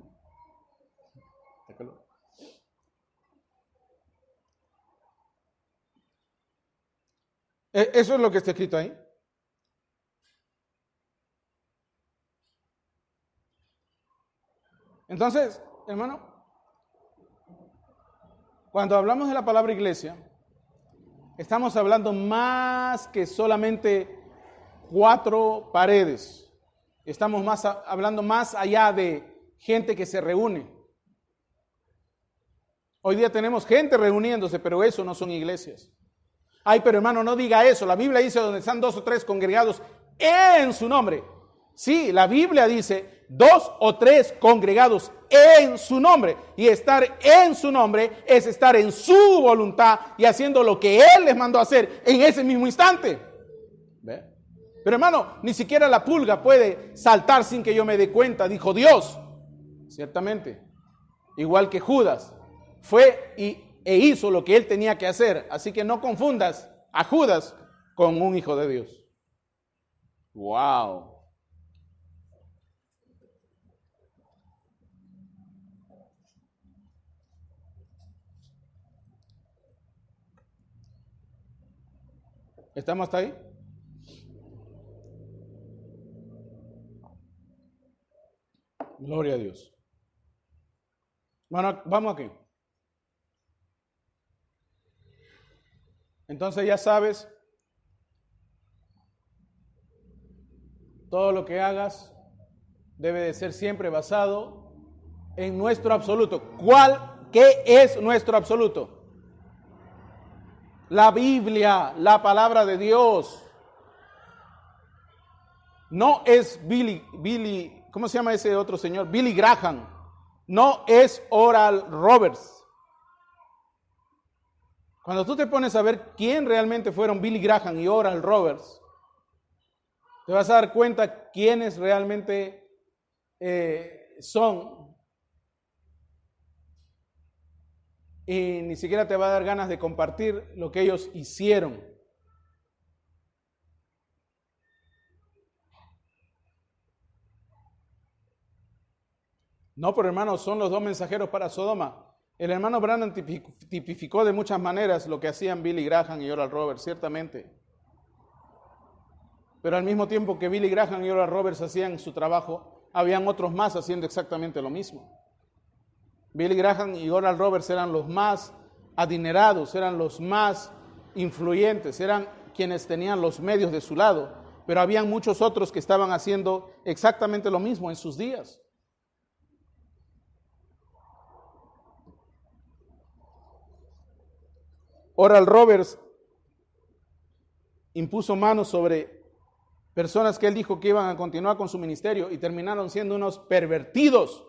Eso es lo que está escrito ahí. Entonces, hermano, cuando hablamos de la palabra iglesia, estamos hablando más que solamente 4 paredes. Estamos hablando más allá de gente que se reúne. Hoy día tenemos gente reuniéndose, pero eso no son iglesias. Ay, pero hermano, no diga eso. La Biblia dice donde están 2 o 3 congregados en su nombre. Sí, la Biblia dice 2 o 3 congregados en su nombre. Y estar en su nombre es estar en su voluntad y haciendo lo que Él les mandó a hacer en ese mismo instante. ¿Ve? Pero hermano, ni siquiera la pulga puede saltar sin que yo me dé cuenta, dijo Dios. Ciertamente. Igual que Judas. Fue e hizo lo que él tenía que hacer. Así que no confundas a Judas con un hijo de Dios. Wow. ¿Estamos hasta ahí? Gloria a Dios. Bueno, vamos aquí. Entonces ya sabes, todo lo que hagas debe de ser siempre basado en nuestro absoluto. ¿Qué es nuestro absoluto? La Biblia, la palabra de Dios. No es Billy, ¿cómo se llama ese otro señor? Billy Graham. No es Oral Roberts. Cuando tú te pones a ver quién realmente fueron Billy Graham y Oral Roberts, te vas a dar cuenta quiénes realmente son. Y ni siquiera te va a dar ganas de compartir lo que ellos hicieron. No, pero hermanos, son los dos mensajeros para Sodoma. El hermano Branham tipificó de muchas maneras lo que hacían Billy Graham y Oral Roberts, ciertamente. Pero al mismo tiempo que Billy Graham y Oral Roberts hacían su trabajo, habían otros más haciendo exactamente lo mismo. Billy Graham y Oral Roberts eran los más adinerados, eran los más influyentes, eran quienes tenían los medios de su lado, pero habían muchos otros que estaban haciendo exactamente lo mismo en sus días. Oral Roberts impuso manos sobre personas que él dijo que iban a continuar con su ministerio y terminaron siendo unos pervertidos.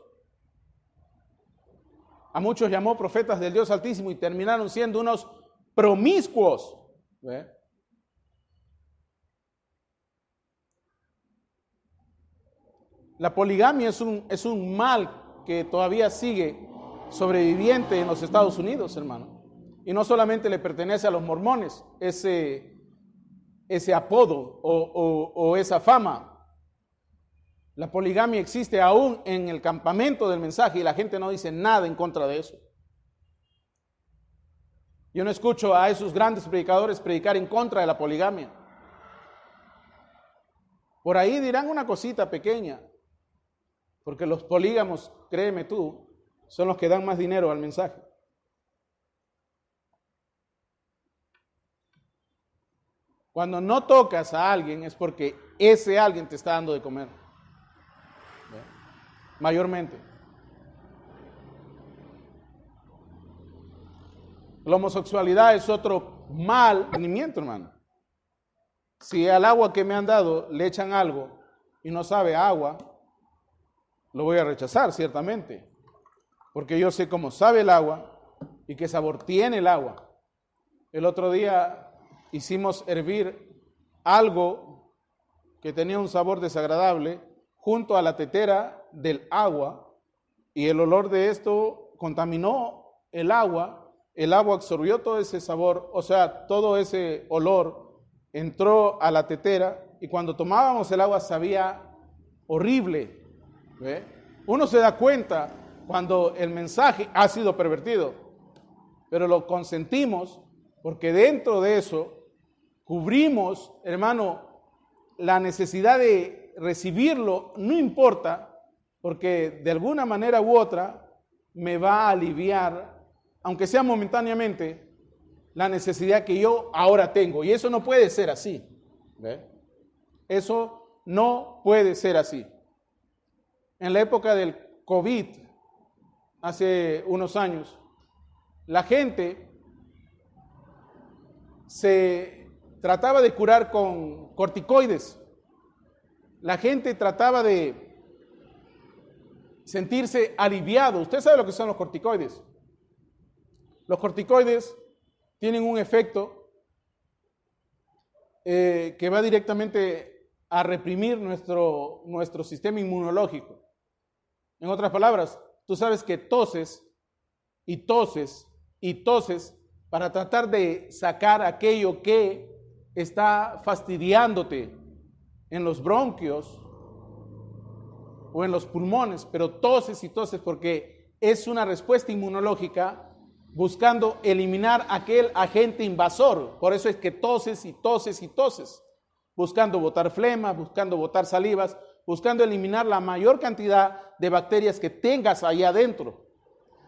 A muchos llamó profetas del Dios Altísimo y terminaron siendo unos promiscuos. ¿Ve? La poligamia es un mal que todavía sigue sobreviviente en los Estados Unidos, hermano. Y no solamente le pertenece a los mormones ese apodo o esa fama. La poligamia existe aún en el campamento del mensaje y la gente no dice nada en contra de eso. Yo no escucho a esos grandes predicadores predicar en contra de la poligamia. Por ahí dirán una cosita pequeña, porque los polígamos, créeme tú, son los que dan más dinero al mensaje. Cuando no tocas a alguien es porque ese alguien te está dando de comer. ¿Ve? Mayormente. La homosexualidad es otro mal rendimiento, hermano. Si al agua que me han dado le echan algo y no sabe a agua, lo voy a rechazar, ciertamente. Porque yo sé cómo sabe el agua y qué sabor tiene el agua. El otro día hicimos hervir algo que tenía un sabor desagradable junto a la tetera del agua y el olor de esto contaminó el agua absorbió todo ese sabor, o sea, todo ese olor entró a la tetera y cuando tomábamos el agua sabía horrible. ¿Ve? Uno se da cuenta cuando el mensaje ha sido pervertido, pero lo consentimos porque dentro de eso cubrimos, hermano, la necesidad de recibirlo, no importa, porque de alguna manera u otra me va a aliviar, aunque sea momentáneamente, la necesidad que yo ahora tengo. Y eso no puede ser así. ¿Ve? Eso no puede ser así. En la época del COVID, hace unos años, la gente se trataba de curar con corticoides. La gente trataba de sentirse aliviado. Usted sabe lo que son los corticoides. Los corticoides tienen un efecto que va directamente a reprimir nuestro sistema inmunológico. En otras palabras, tú sabes que toses y toses y toses para tratar de sacar aquello que está fastidiándote en los bronquios o en los pulmones, pero toses y toses porque es una respuesta inmunológica buscando eliminar aquel agente invasor. Por eso es que toses y toses y toses, buscando botar flemas, buscando botar salivas, buscando eliminar la mayor cantidad de bacterias que tengas ahí adentro.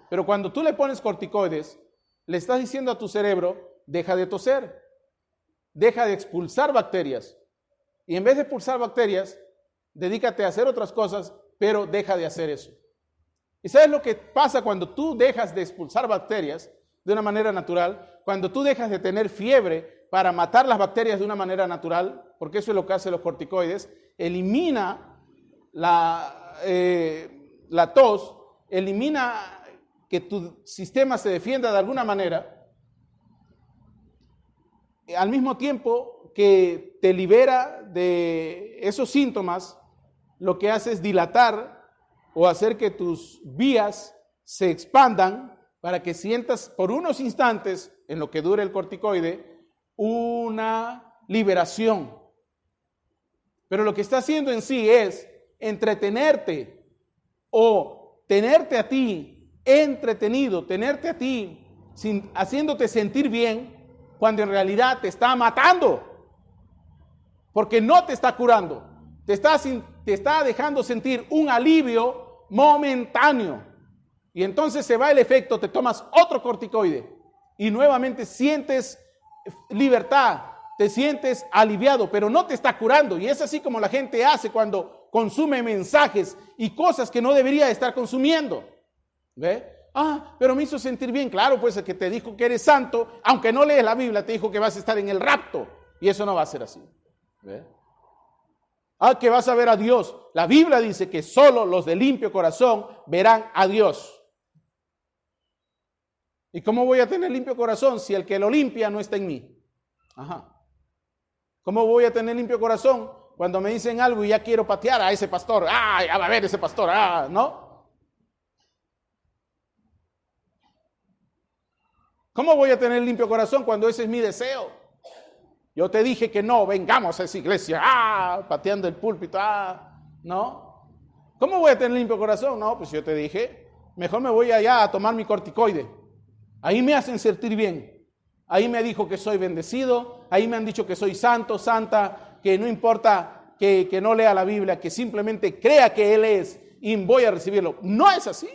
Pero cuando tú le pones corticoides, le estás diciendo a tu cerebro, deja de toser, deja de expulsar bacterias. Y en vez de expulsar bacterias, dedícate a hacer otras cosas, pero deja de hacer eso. ¿Y sabes lo que pasa cuando tú dejas de expulsar bacterias de una manera natural? Cuando tú dejas de tener fiebre para matar las bacterias de una manera natural, porque eso es lo que hacen los corticoides, elimina la tos, elimina que tu sistema se defienda de alguna manera, al mismo tiempo que te libera de esos síntomas, lo que hace es dilatar o hacer que tus vías se expandan para que sientas por unos instantes, en lo que dure el corticoide, una liberación. Pero lo que está haciendo en sí es entretenerte o tenerte a ti entretenido, tenerte a ti haciéndote sentir bien, cuando en realidad te está matando, porque no te está curando, te está dejando sentir un alivio momentáneo, y entonces se va el efecto, te tomas otro corticoide, y nuevamente sientes libertad, te sientes aliviado, pero no te está curando. Y es así como la gente hace cuando consume mensajes y cosas que no debería estar consumiendo. ¿Ve? Pero me hizo sentir bien. Claro, pues el que te dijo que eres santo, aunque no lees la Biblia, te dijo que vas a estar en el rapto, y eso no va a ser así. ¿Ve? Que vas a ver a Dios. La Biblia dice que solo los de limpio corazón verán a Dios. ¿Y cómo voy a tener limpio corazón si el que lo limpia no está en mí? ¿Cómo voy a tener limpio corazón cuando me dicen algo y ya quiero patear a ese pastor? Ya va a ver ese pastor, ¿no? ¿Cómo voy a tener limpio corazón cuando ese es mi deseo? Yo te dije que no, vengamos a esa iglesia, pateando el púlpito, ¿no? ¿Cómo voy a tener limpio corazón? No, pues yo te dije, mejor me voy allá a tomar mi corticoide. Ahí me hacen sentir bien. Ahí me dijo que soy bendecido, ahí me han dicho que soy santo, santa, que no importa que no lea la Biblia, que simplemente crea que Él es y voy a recibirlo. No es así.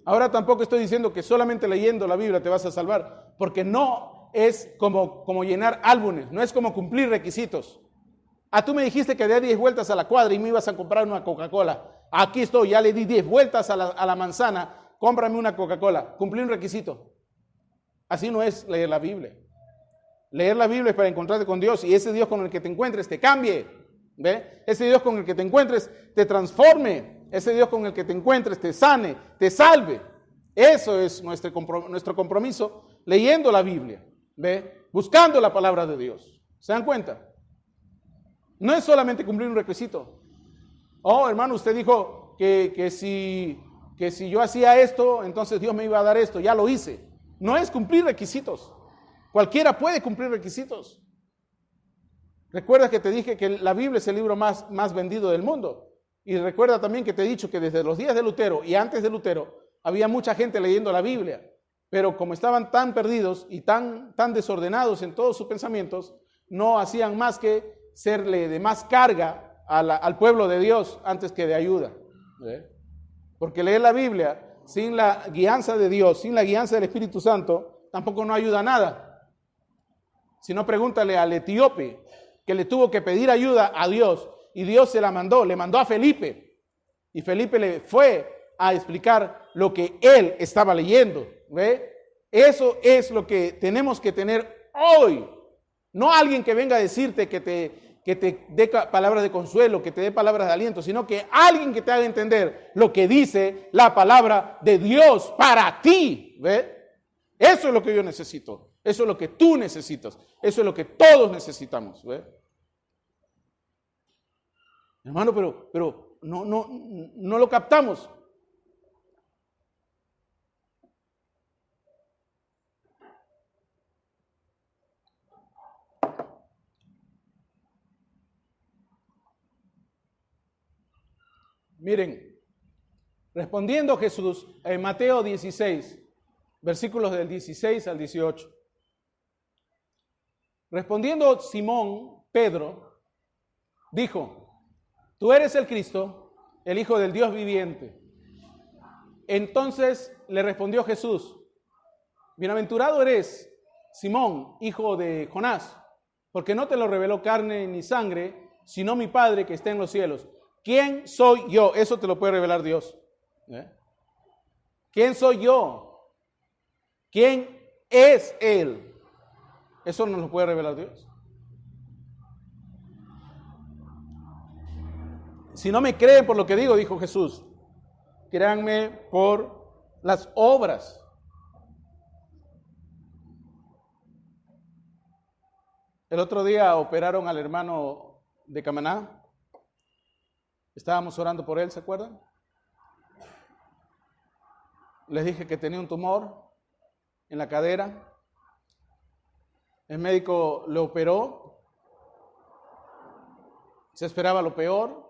Ahora tampoco estoy diciendo que solamente leyendo la Biblia te vas a salvar, porque no es como llenar álbumes, no es como cumplir requisitos. Tú me dijiste que dé 10 vueltas a la cuadra y me ibas a comprar una Coca-Cola. Aquí estoy, ya le di 10 vueltas a la manzana, cómprame una Coca-Cola. Cumplí un requisito. Así no es leer la Biblia. Leer la Biblia es para encontrarte con Dios, y ese Dios con el que te encuentres te cambie. ¿Ve? Ese Dios con el que te encuentres te transforme. Ese Dios con el que te encuentres te sane, te salve. Eso es nuestro compromiso leyendo la Biblia. ¿Ve? Buscando la palabra de Dios. ¿Se dan cuenta? No es solamente cumplir un requisito. Hermano, usted dijo que si yo hacía esto, entonces Dios me iba a dar esto. Ya lo hice. No es cumplir requisitos. Cualquiera puede cumplir requisitos. Recuerda que te dije que la Biblia es el libro más vendido del mundo. Y recuerda también que te he dicho que desde los días de Lutero y antes de Lutero había mucha gente leyendo la Biblia. Pero como estaban tan perdidos y tan desordenados en todos sus pensamientos, no hacían más que serle de más carga al pueblo de Dios antes que de ayuda. Porque leer la Biblia sin la guianza de Dios, sin la guianza del Espíritu Santo, tampoco no ayuda a nada. Si no, pregúntale al etíope que le tuvo que pedir ayuda a Dios y Dios se la mandó, le mandó a Felipe, y Felipe le fue a explicar lo que él estaba leyendo. ¿Ve? Eso es lo que tenemos que tener hoy. No alguien que venga a decirte que te dé palabras de consuelo, que te dé palabras de aliento, sino que alguien que te haga entender lo que dice la palabra de Dios para ti. ¿Ve? Eso es lo que yo necesito. Eso es lo que tú necesitas. Eso es lo que todos necesitamos. ¿Ve? Hermano, pero no lo captamos. Miren, respondiendo Jesús en Mateo 16, versículos del 16 al 18. Respondiendo Simón, Pedro, dijo: tú eres el Cristo, el Hijo del Dios viviente. Entonces le respondió Jesús: bienaventurado eres, Simón, hijo de Jonás, porque no te lo reveló carne ni sangre, sino mi Padre que está en los cielos. ¿Quién soy yo? Eso te lo puede revelar Dios. ¿Quién soy yo? ¿Quién es Él? Eso nos lo puede revelar Dios. Si no me creen por lo que digo, dijo Jesús, créanme por las obras. El otro día operaron al hermano de Camaná. Estábamos orando por él, ¿se acuerdan? Les dije que tenía un tumor en la cadera. El médico le operó. Se esperaba lo peor.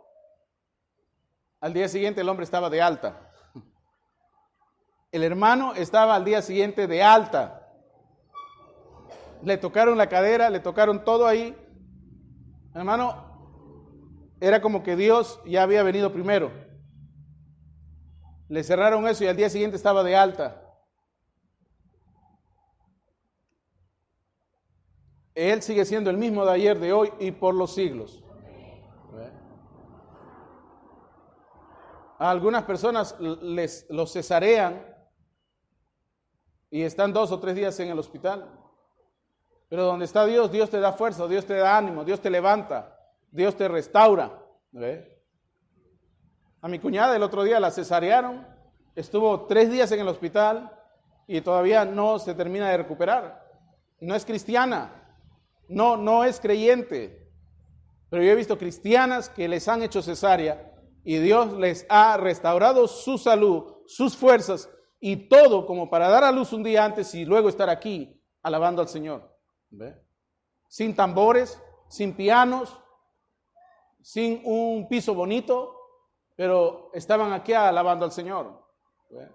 Al día siguiente el hombre estaba de alta. El hermano estaba al día siguiente de alta. Le tocaron la cadera, le tocaron todo ahí. Hermano, era como que Dios ya había venido primero. Le cerraron eso y al día siguiente estaba de alta. Él sigue siendo el mismo de ayer, de hoy y por los siglos. A algunas personas los cesarean y están 2 o 3 días en el hospital. Pero donde está Dios, Dios te da fuerza, Dios te da ánimo, Dios te levanta, Dios te restaura. A mi cuñada el otro día la cesarearon, estuvo 3 días en el hospital y todavía no se termina de recuperar. No es cristiana, no es creyente, pero yo he visto cristianas que les han hecho cesárea y Dios les ha restaurado su salud, sus fuerzas y todo como para dar a luz un día antes y luego estar aquí alabando al Señor. ¿Ve? Sin tambores, sin pianos, sin un piso bonito, pero estaban aquí alabando al Señor. ¿Ve?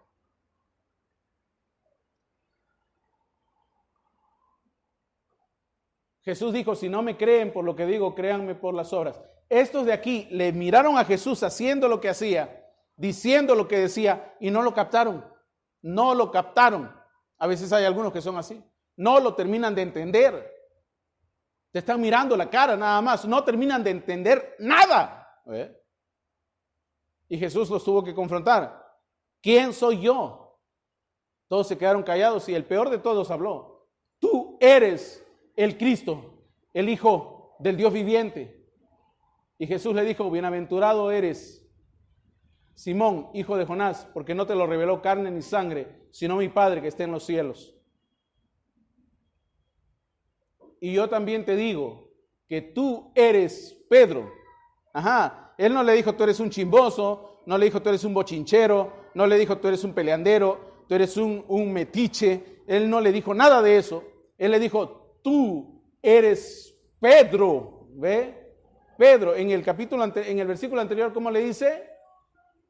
Jesús dijo, si no me creen por lo que digo, créanme por las obras. Estos de aquí le miraron a Jesús haciendo lo que hacía, diciendo lo que decía y no lo captaron. No lo captaron. A veces hay algunos que son así. No lo terminan de entender. Te están mirando la cara nada más. No terminan de entender nada. Y Jesús los tuvo que confrontar. ¿Quién soy yo? Todos se quedaron callados y el peor de todos habló. Tú eres el Cristo, el Hijo del Dios viviente. Y Jesús le dijo, bienaventurado eres, Simón, hijo de Jonás, porque no te lo reveló carne ni sangre, sino mi Padre que está en los cielos. Y yo también te digo que tú eres Pedro. Él no le dijo tú eres un chimboso, no le dijo tú eres un bochinchero, no le dijo tú eres un peleandero, tú eres un metiche. Él no le dijo nada de eso. Él le dijo, tú eres Pedro. ¿Ve? Pedro, en el versículo anterior, ¿cómo le dice?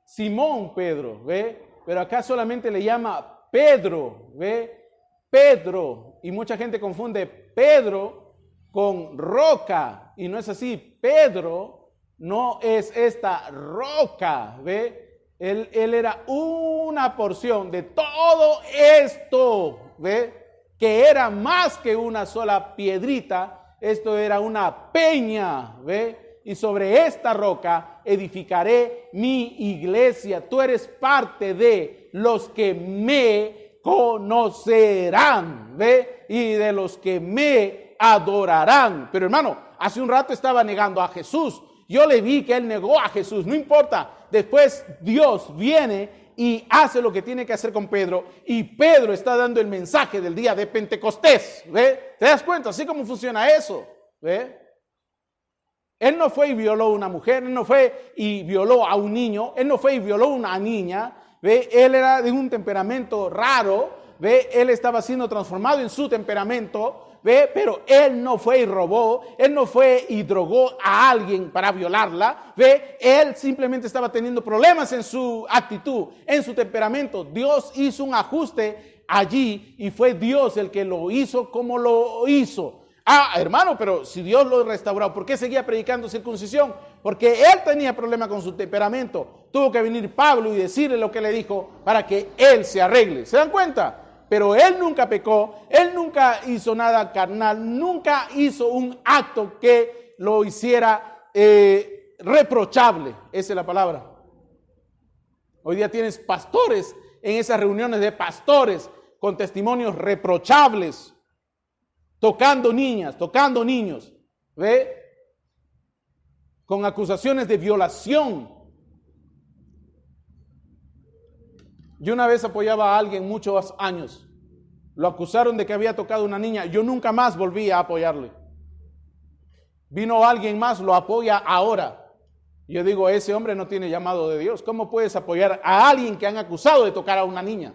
Simón Pedro, ¿ve? Pero acá solamente le llama Pedro, ¿ve? Pedro. Y mucha gente confunde Pedro con roca. Y no es así. Pedro no es esta roca, ¿ve? Él era una porción de todo esto, ¿ve? Que era más que una sola piedrita. Esto era una peña, ¿ve? Y sobre esta roca edificaré mi iglesia. Tú eres parte de los que me conocerán, ¿ve? Y de los que me adorarán. Pero hermano, hace un rato estaba negando a Jesús. Yo le vi que él negó a Jesús. No importa. Después Dios viene y hace lo que tiene que hacer con Pedro. Y Pedro está dando el mensaje del día de Pentecostés. ¿Ve? ¿Te das cuenta? Así como funciona eso. ¿Ve? Él no fue y violó a una mujer. Él no fue y violó a un niño. Él no fue y violó a una niña. ¿Ve? Él era de un temperamento raro. ¿Ve? Él estaba siendo transformado en su temperamento. ¿Ve? Pero él no fue y robó, él no fue y drogó a alguien para violarla, ¿ve? Él simplemente estaba teniendo problemas en su actitud, en su temperamento. Dios hizo un ajuste allí y fue Dios el que lo hizo como lo hizo. Hermano, pero si Dios lo restauró, ¿por qué seguía predicando circuncisión? Porque él tenía problemas con su temperamento. Tuvo que venir Pablo y decirle lo que le dijo para que él se arregle. ¿Se dan cuenta? Pero él nunca pecó, él nunca hizo nada carnal, nunca hizo un acto que lo hiciera reprochable. Esa es la palabra. Hoy día tienes pastores en esas reuniones de pastores con testimonios reprochables, tocando niñas, tocando niños, ¿ve? Con acusaciones de violación. Yo una vez apoyaba a alguien muchos años. Lo acusaron de que había tocado a una niña. Yo nunca más volví a apoyarle. Vino alguien más, lo apoya ahora. Yo digo, ese hombre no tiene llamado de Dios. ¿Cómo puedes apoyar a alguien que han acusado de tocar a una niña?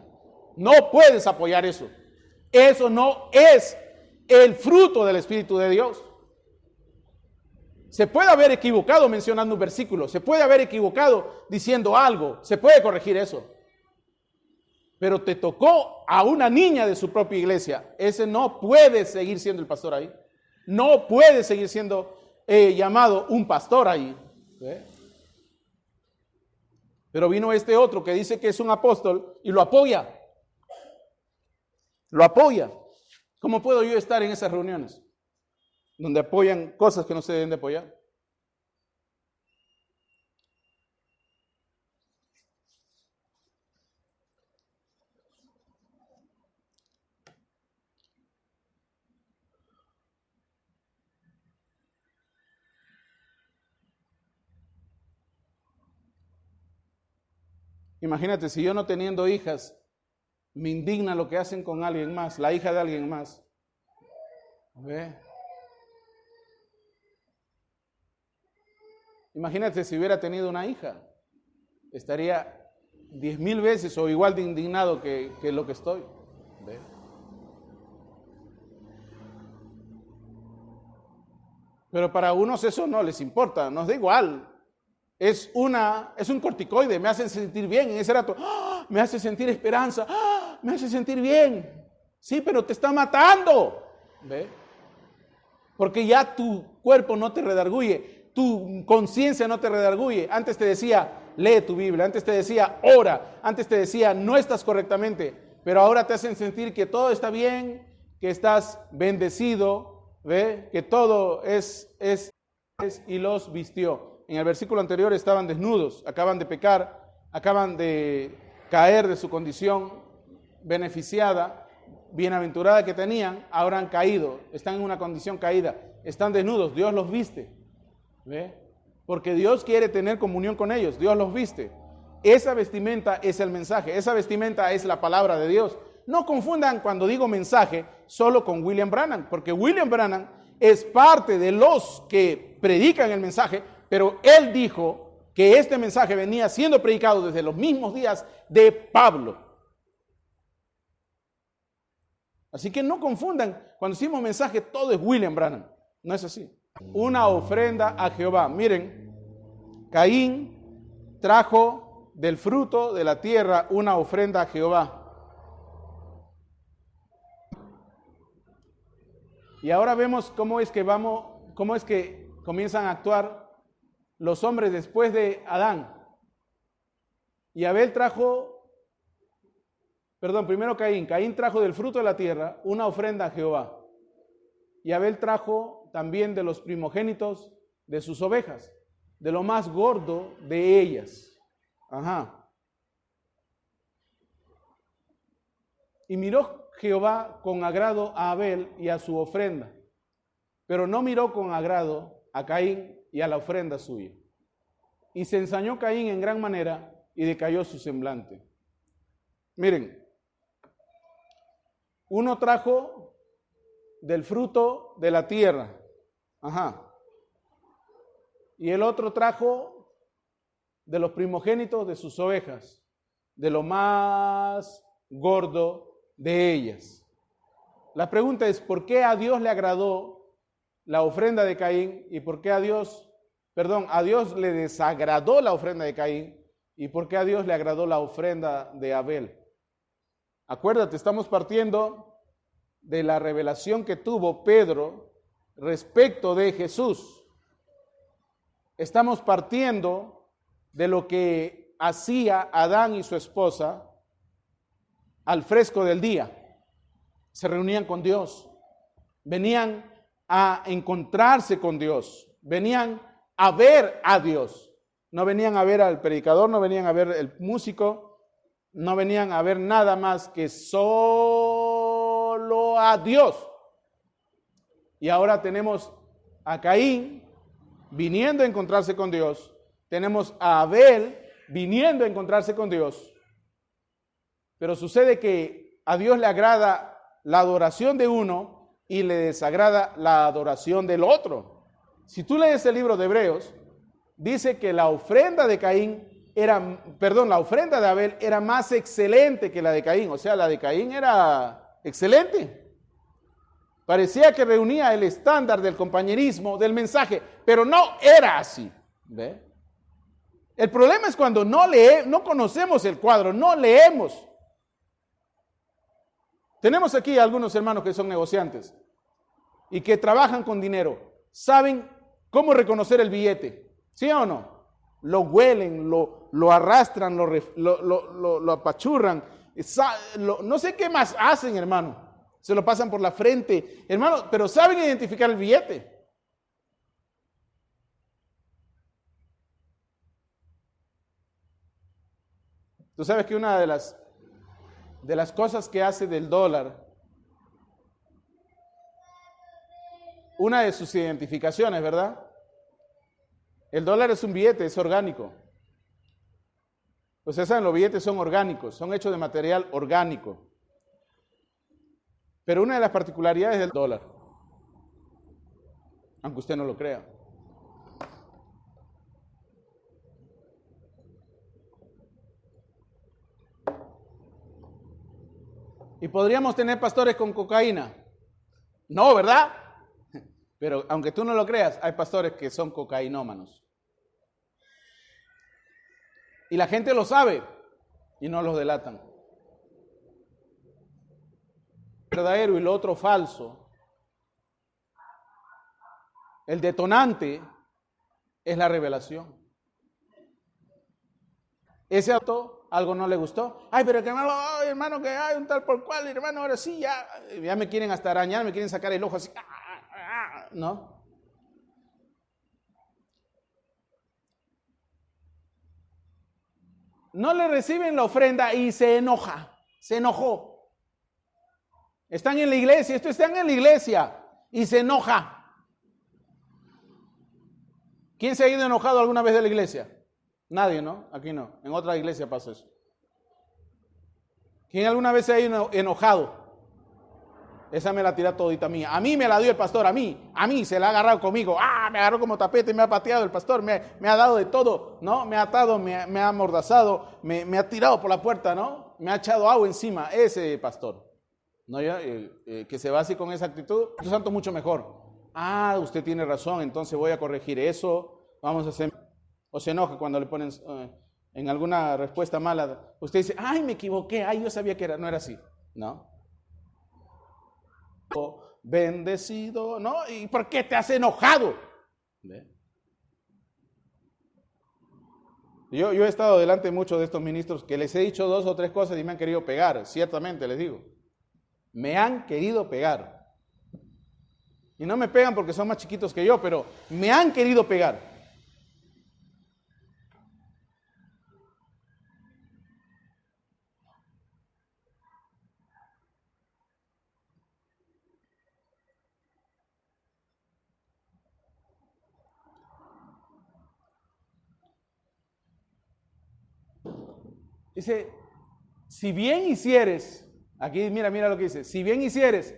No puedes apoyar eso. Eso no es el fruto del Espíritu de Dios. Se puede haber equivocado mencionando un versículo, se puede haber equivocado diciendo algo, se puede corregir eso. Pero te tocó a una niña de su propia iglesia. Ese no puede seguir siendo el pastor ahí. No puede seguir siendo llamado un pastor ahí. Pero vino este otro que dice que es un apóstol y lo apoya. Lo apoya. ¿Cómo puedo yo estar en esas reuniones donde apoyan cosas que no se deben de apoyar? Imagínate, si yo no teniendo hijas, me indigna lo que hacen con alguien más, la hija de alguien más. ¿Ve? Imagínate si hubiera tenido una hija, estaría 10,000 veces o igual de indignado que lo que estoy. ¿Ve? Pero para unos eso no les importa, nos da igual. Es un corticoide, me hace sentir bien en ese rato. ¡Ah! Me hace sentir esperanza. ¡Ah! Me hace sentir bien. Sí, pero te está matando. ¿Ve? Porque ya tu cuerpo no te redarguye, tu conciencia no te redarguye. Antes te decía, lee tu Biblia. Antes te decía, ora. Antes te decía, no estás correctamente. Pero ahora te hacen sentir que todo está bien, que estás bendecido, ¿ve? Que todo es y los vistió. En el versículo anterior estaban desnudos, acaban de pecar, acaban de caer de su condición beneficiada, bienaventurada que tenían, ahora han caído, están en una condición caída, están desnudos, Dios los viste, ¿ve? Porque Dios quiere tener comunión con ellos, Dios los viste. Esa vestimenta es el mensaje, esa vestimenta es la palabra de Dios. No confundan cuando digo mensaje solo con William Branham, porque William Branham es parte de los que predican el mensaje, pero él dijo que este mensaje venía siendo predicado desde los mismos días de Pablo. Así que no confundan, cuando decimos mensaje todo es William Branham, no es así. Una ofrenda a Jehová. Miren, Caín trajo del fruto de la tierra una ofrenda a Jehová. Y ahora vemos cómo es que comienzan a actuar los hombres después de Adán. Y Abel primero Caín trajo del fruto de la tierra una ofrenda a Jehová. Y Abel trajo también de los primogénitos de sus ovejas, de lo más gordo de ellas. Y miró Jehová con agrado a Abel y a su ofrenda, pero no miró con agrado a Caín y a la ofrenda suya. Y se ensañó Caín en gran manera y decayó su semblante. Miren, uno trajo del fruto de la tierra, y el otro trajo de los primogénitos de sus ovejas, de lo más gordo de ellas. La pregunta es, ¿por qué a Dios le agradó la ofrenda de Caín y por qué a Dios le desagradó la ofrenda de Caín y por qué a Dios le agradó la ofrenda de Abel? Acuérdate, estamos partiendo de la revelación que tuvo Pedro respecto de Jesús. Estamos partiendo de lo que hacía Adán y su esposa al fresco del día. Se reunían con Dios, venían a encontrarse con Dios, venían a ver a Dios. No venían a ver al predicador, no venían a ver el músico, no venían a ver nada más que solo a Dios. Y ahora tenemos a Caín viniendo a encontrarse con Dios, tenemos a Abel viniendo a encontrarse con Dios, pero sucede que a Dios le agrada la adoración de uno y le desagrada la adoración del otro. Si tú lees el libro de Hebreos, dice que la ofrenda de Caín la ofrenda de Abel era más excelente que la de Caín. O sea, la de Caín era excelente. Parecía que reunía el estándar del compañerismo, del mensaje, pero no era así. ¿Ve? El problema es cuando no conocemos el cuadro, no leemos. Tenemos aquí algunos hermanos que son negociantes y que trabajan con dinero. ¿Saben cómo reconocer el billete? ¿Sí o no? Lo huelen, lo arrastran, lo apachurran. No sé qué más hacen, hermano. Se lo pasan por la frente, hermano, pero saben identificar el billete. Tú sabes que una de las cosas que hace del dólar, una de sus identificaciones, ¿verdad? El dólar es un billete, es orgánico. Ustedes saben, los billetes son orgánicos, son hechos de material orgánico. Pero una de las particularidades del dólar, aunque usted no lo crea, y podríamos tener pastores con cocaína. No, ¿verdad? Pero aunque tú no lo creas, hay pastores que son cocainómanos. Y la gente lo sabe y no los delatan. Verdadero y lo otro falso. El detonante es la revelación. Ese auto, algo no le gustó. Ay, pero que hermano, que hay un tal por cual, hermano, ahora sí, ya me quieren hasta arañar, me quieren sacar el ojo así. ¿No? No le reciben la ofrenda y se enojó. Están en la iglesia, están en la iglesia y se enoja. ¿Quién se ha ido enojado alguna vez de la iglesia? Nadie, ¿no? Aquí no. En otra iglesia pasa eso. ¿Quién alguna vez se ha ido enojado? Esa me la tira todita mía. A mí me la dio el pastor, a mí se la ha agarrado conmigo. Me agarró como tapete, me ha pateado el pastor, me ha dado de todo, ¿no? Me ha atado, me ha amordazado, me ha tirado por la puerta, ¿no? Me ha echado agua encima, ese pastor. No, que se va así con esa actitud, el santo mucho mejor. Usted tiene razón, entonces voy a corregir eso, vamos a hacer. O se enoja cuando le ponen en alguna respuesta mala. Usted dice, me equivoqué, yo sabía que no era así, ¿no? Bendecido, ¿no? ¿Y por qué te has enojado? ¿Ve? Yo he estado delante de muchos de estos ministros que les he dicho 2 o 3 cosas y me han querido pegar, ciertamente les digo. Me han querido pegar. Y no me pegan porque son más chiquitos que yo, pero me han querido pegar. Dice, si bien hicieres, aquí mira lo que dice, si bien hicieres,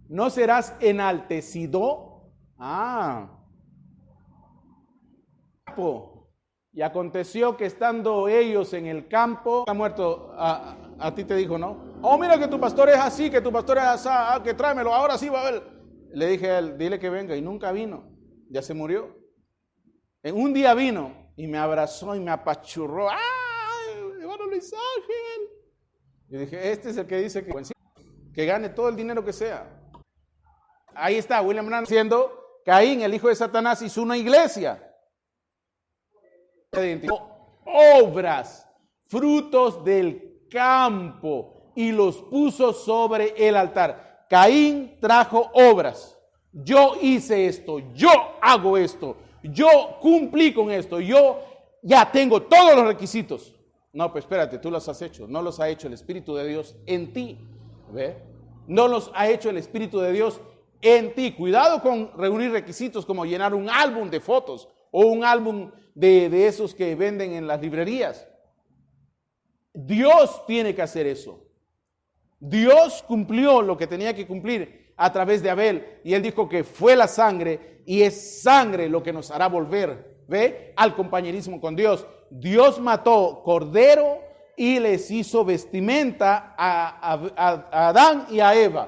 ¿no serás enaltecido? Y aconteció que estando ellos en el campo, ha muerto, a ti te dijo, ¿no? Mira que tu pastor es así, que tu pastor es así, que tráemelo, ahora sí va a ver. Le dije a él, dile que venga, y nunca vino, ya se murió. En un día vino y me abrazó y me apachurró. Hermano Luis Ángel. Yo dije, este es el que dice que gane todo el dinero que sea. Ahí está William Branham diciendo, Caín, el hijo de Satanás, hizo una iglesia. Obras, frutos del campo, y los puso sobre el altar. Caín trajo obras. Yo hice esto, yo hago esto, yo cumplí con esto, yo ya tengo todos los requisitos. No, pues espérate, tú los has hecho, no los ha hecho el Espíritu de Dios en ti. ¿Ve? No los ha hecho el Espíritu de Dios en ti. Cuidado con reunir requisitos como llenar un álbum de fotos o un álbum de esos que venden en las librerías. Dios tiene que hacer eso. Dios cumplió lo que tenía que cumplir a través de Abel, y él dijo que fue la sangre, y es sangre lo que nos hará volver. ¿ve? Al compañerismo con Dios. Dios mató cordero y les hizo vestimenta a Adán y a Eva.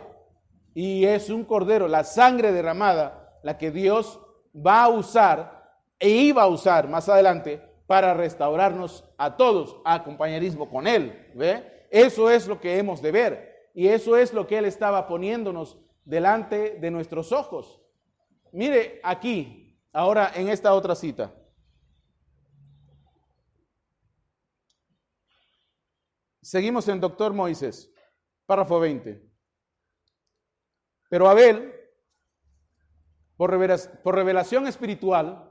Y es un cordero, la sangre derramada, la que Dios va a usar e iba a usar más adelante para restaurarnos a todos a compañerismo con Él. ¿Ve? Eso es lo que hemos de ver. Y eso es lo que Él estaba poniéndonos delante de nuestros ojos. Mire aquí, ahora en esta otra cita. Seguimos en Doctor Moisés, párrafo 20. Pero Abel, por revelación espiritual,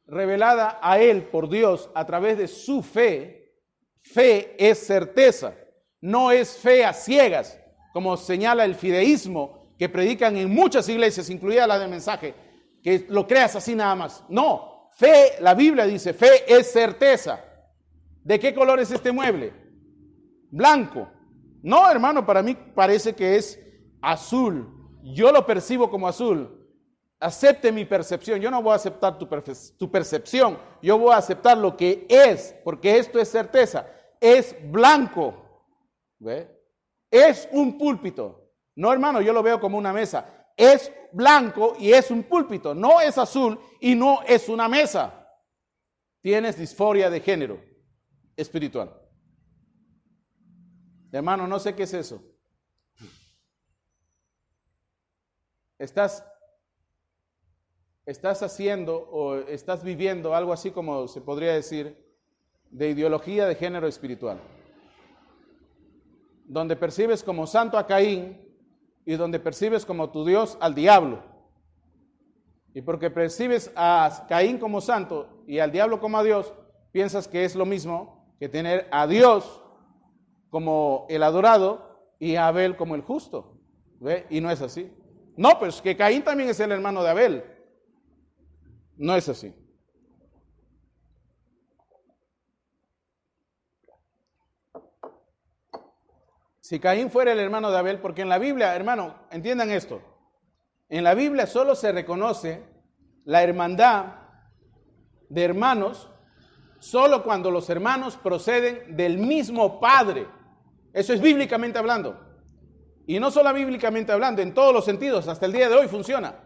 revelada a él por Dios a través de su fe, fe es certeza, no es fe a ciegas, como señala el fideísmo que predican en muchas iglesias, incluida la del mensaje, que lo creas así nada más. No, fe, la Biblia dice, fe es certeza. ¿De qué color es este mueble? Blanco. No, hermano, para mí parece que es azul. Yo lo percibo como azul. Acepte mi percepción. Yo no voy a aceptar tu percepción. Yo voy a aceptar lo que es, porque esto es certeza. Es blanco. ¿Ve? Es un púlpito. No, hermano, yo lo veo como una mesa. Es blanco y es un púlpito. No es azul y no es una mesa. Tienes disforia de género espiritual. Hermano, no sé qué es eso. Estás haciendo o estás viviendo algo así como se podría decir de ideología de género espiritual, donde percibes como santo a Caín y donde percibes como tu Dios al diablo. Y porque percibes a Caín como santo y al diablo como a Dios, piensas que es lo mismo que tener a Dios como el adorado y a Abel como el justo. ¿Ve? Y no es así. No, pues que Caín también es el hermano de Abel. No es así. Si Caín fuera el hermano de Abel, porque en la Biblia, hermano, entiendan esto, en la Biblia solo se reconoce la hermandad de hermanos solo cuando los hermanos proceden del mismo Padre. Eso es bíblicamente hablando. Y no solo bíblicamente hablando, en todos los sentidos, hasta el día de hoy funciona.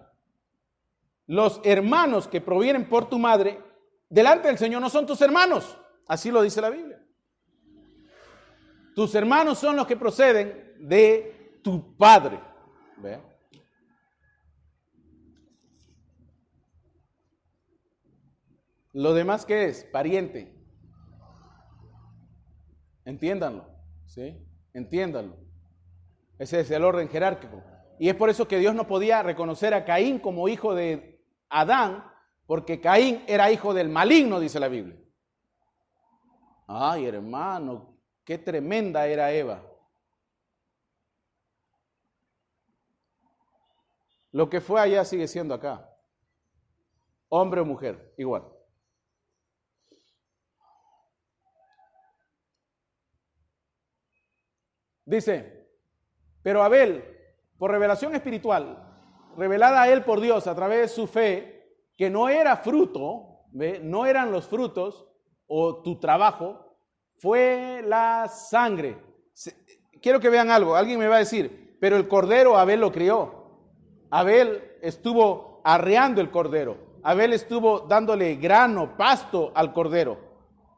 Los hermanos que provienen por tu madre, delante del Señor no son tus hermanos. Así lo dice la Biblia. Tus hermanos son los que proceden de tu padre. ¿Ve? Lo demás, ¿qué es? Pariente. Entiéndanlo, ¿sí? Entiéndanlo. Ese es el orden jerárquico. Y es por eso que Dios no podía reconocer a Caín como hijo de Adán, porque Caín era hijo del maligno, dice la Biblia. Ay, hermano, qué tremenda era Eva. Lo que fue allá sigue siendo acá. Hombre o mujer, igual. Dice, pero Abel, por revelación espiritual, revelada a él por Dios a través de su fe, que no era fruto, ¿ve? No eran los frutos o tu trabajo, fue la sangre. Quiero que vean algo, alguien me va a decir, pero el cordero Abel lo crió. Abel estuvo arreando el cordero. Abel estuvo dándole grano, pasto al cordero.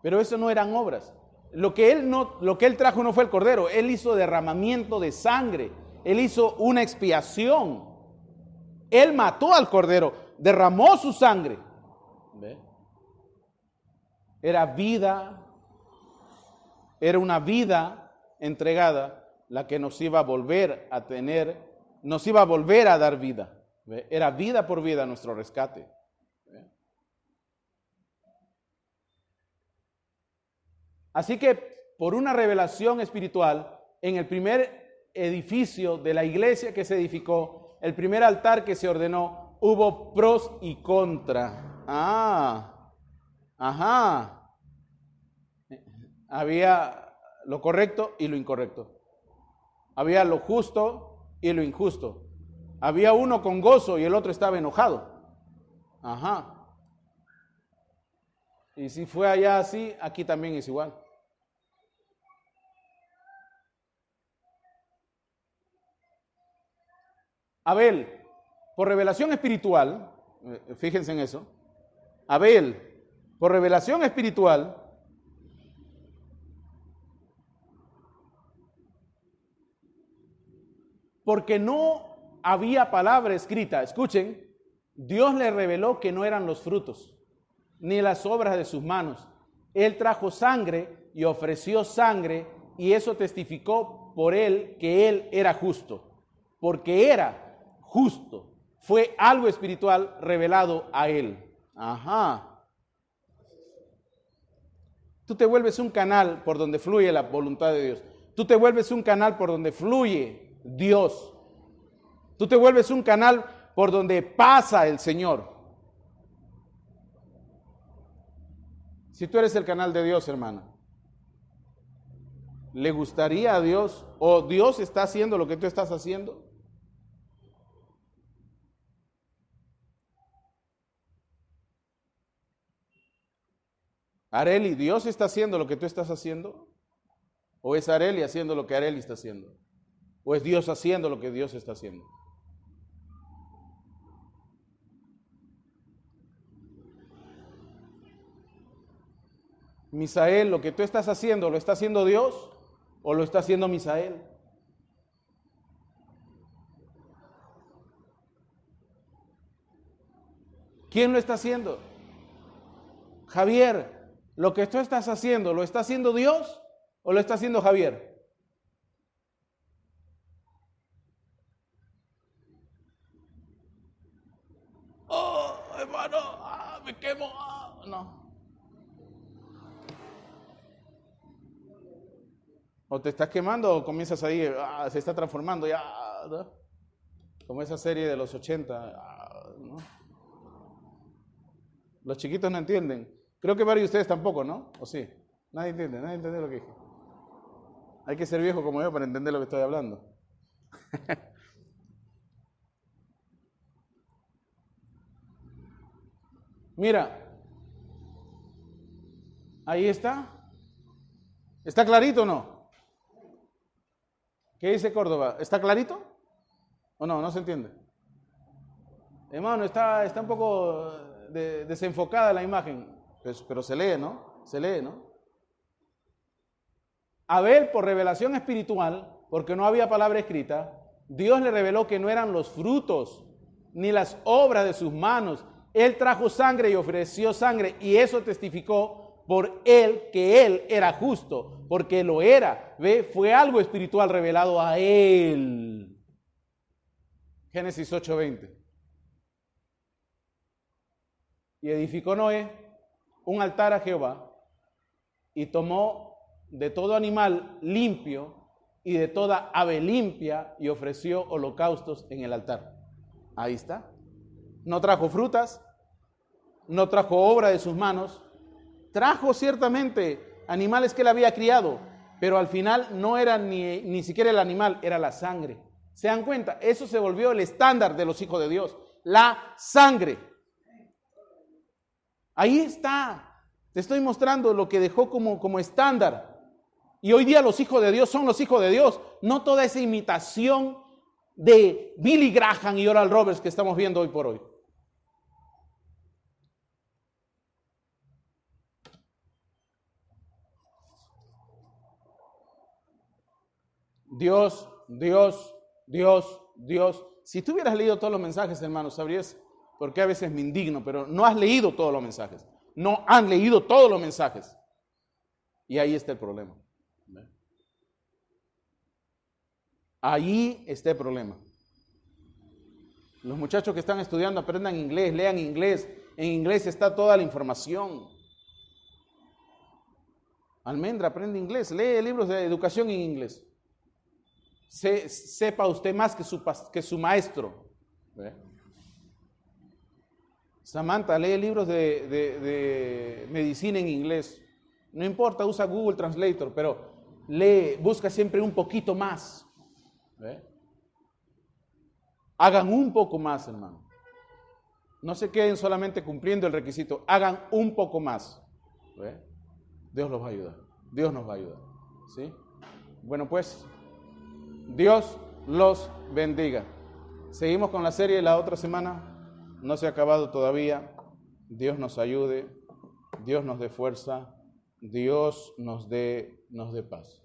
Pero eso no eran obras. Lo que él trajo no fue el cordero. Él hizo derramamiento de sangre. Él hizo una expiación. Él mató al cordero, derramó su sangre. ¿Ve? Era vida, era una vida entregada la que nos iba a volver a tener, nos iba a volver a dar vida. ¿Ve? Era vida por vida nuestro rescate. ¿Ve? Así que por una revelación espiritual, en el primer edificio de la iglesia que se edificó, el primer altar que se ordenó, hubo pros y contra. Había lo correcto y lo incorrecto. Había lo justo y lo injusto. Había uno con gozo y el otro estaba enojado. Y si fue allá así, aquí también es igual. Abel, por revelación espiritual, fíjense en eso, Abel, por revelación espiritual, porque no había palabra escrita, escuchen, Dios le reveló que no eran los frutos, ni las obras de sus manos. Él trajo sangre y ofreció sangre, y eso testificó por él que él era justo, porque era justo. Fue algo espiritual revelado a él. Ajá. Tú te vuelves un canal por donde fluye la voluntad de Dios. Tú te vuelves un canal por donde fluye Dios. Tú te vuelves un canal por donde pasa el Señor. Si tú eres el canal de Dios, hermana, ¿le gustaría a Dios o Dios está haciendo lo que tú estás haciendo? Areli, ¿Dios está haciendo lo que tú estás haciendo? ¿O es Areli haciendo lo que Areli está haciendo? ¿O es Dios haciendo lo que Dios está haciendo? Misael, ¿lo que tú estás haciendo, lo está haciendo Dios o lo está haciendo Misael? ¿Quién lo está haciendo? Javier, ¿lo que tú estás haciendo, lo está haciendo Dios o lo está haciendo Javier? Oh, hermano, me quemo. No. O te estás quemando o comienzas ahí, se está transformando ya, ¿no? Como esa serie de los 80, ¿no? Los chiquitos no entienden. Creo que varios de ustedes tampoco, ¿no? ¿O sí? Nadie entiende lo que dije. Hay que ser viejo como yo para entender lo que estoy hablando. Mira, ahí está. ¿Está clarito o no? ¿Qué dice Córdoba? ¿Está clarito? ¿O no? No se entiende. Hermano, está un poco desenfocada la imagen, pero se lee, ¿no? Se lee, ¿no? Abel, por revelación espiritual, porque no había palabra escrita, Dios le reveló que no eran los frutos ni las obras de sus manos. Él trajo sangre y ofreció sangre, y eso testificó por él que él era justo, porque lo era. ¿Ve? Fue algo espiritual revelado a él. Génesis 8:20. Y edificó Noé un altar a Jehová y tomó de todo animal limpio y de toda ave limpia y ofreció holocaustos en el altar. Ahí está. No trajo frutas, no trajo obra de sus manos, trajo ciertamente animales que él había criado, pero al final no era ni siquiera el animal, era la sangre. ¿Se dan cuenta? Eso se volvió el estándar de los hijos de Dios, la sangre. Ahí está. Te estoy mostrando lo que dejó como estándar. Y hoy día los hijos de Dios son los hijos de Dios. No toda esa imitación de Billy Graham y Oral Roberts que estamos viendo hoy por hoy. Dios, Dios, Dios, Dios. Si tú hubieras leído todos los mensajes, hermano, sabrías por qué a veces me indigno, pero no has leído todos los mensajes. No han leído todos los mensajes. Y ahí está el problema. Ahí está el problema. Los muchachos que están estudiando aprendan inglés, lean inglés. En inglés está toda la información. Almendra, aprende inglés, lee libros de educación en inglés. Sepa usted más que su maestro. Samantha, lee libros de medicina en inglés. No importa, usa Google Translator, pero busca siempre un poquito más. Hagan un poco más, hermano. No se queden solamente cumpliendo el requisito, hagan un poco más. ¿Ve? Dios los va a ayudar. Dios nos va a ayudar. ¿Sí? Bueno, pues, Dios los bendiga. Seguimos con la serie la otra semana. No se ha acabado todavía. Dios nos ayude. Dios nos dé fuerza. Dios nos dé paz.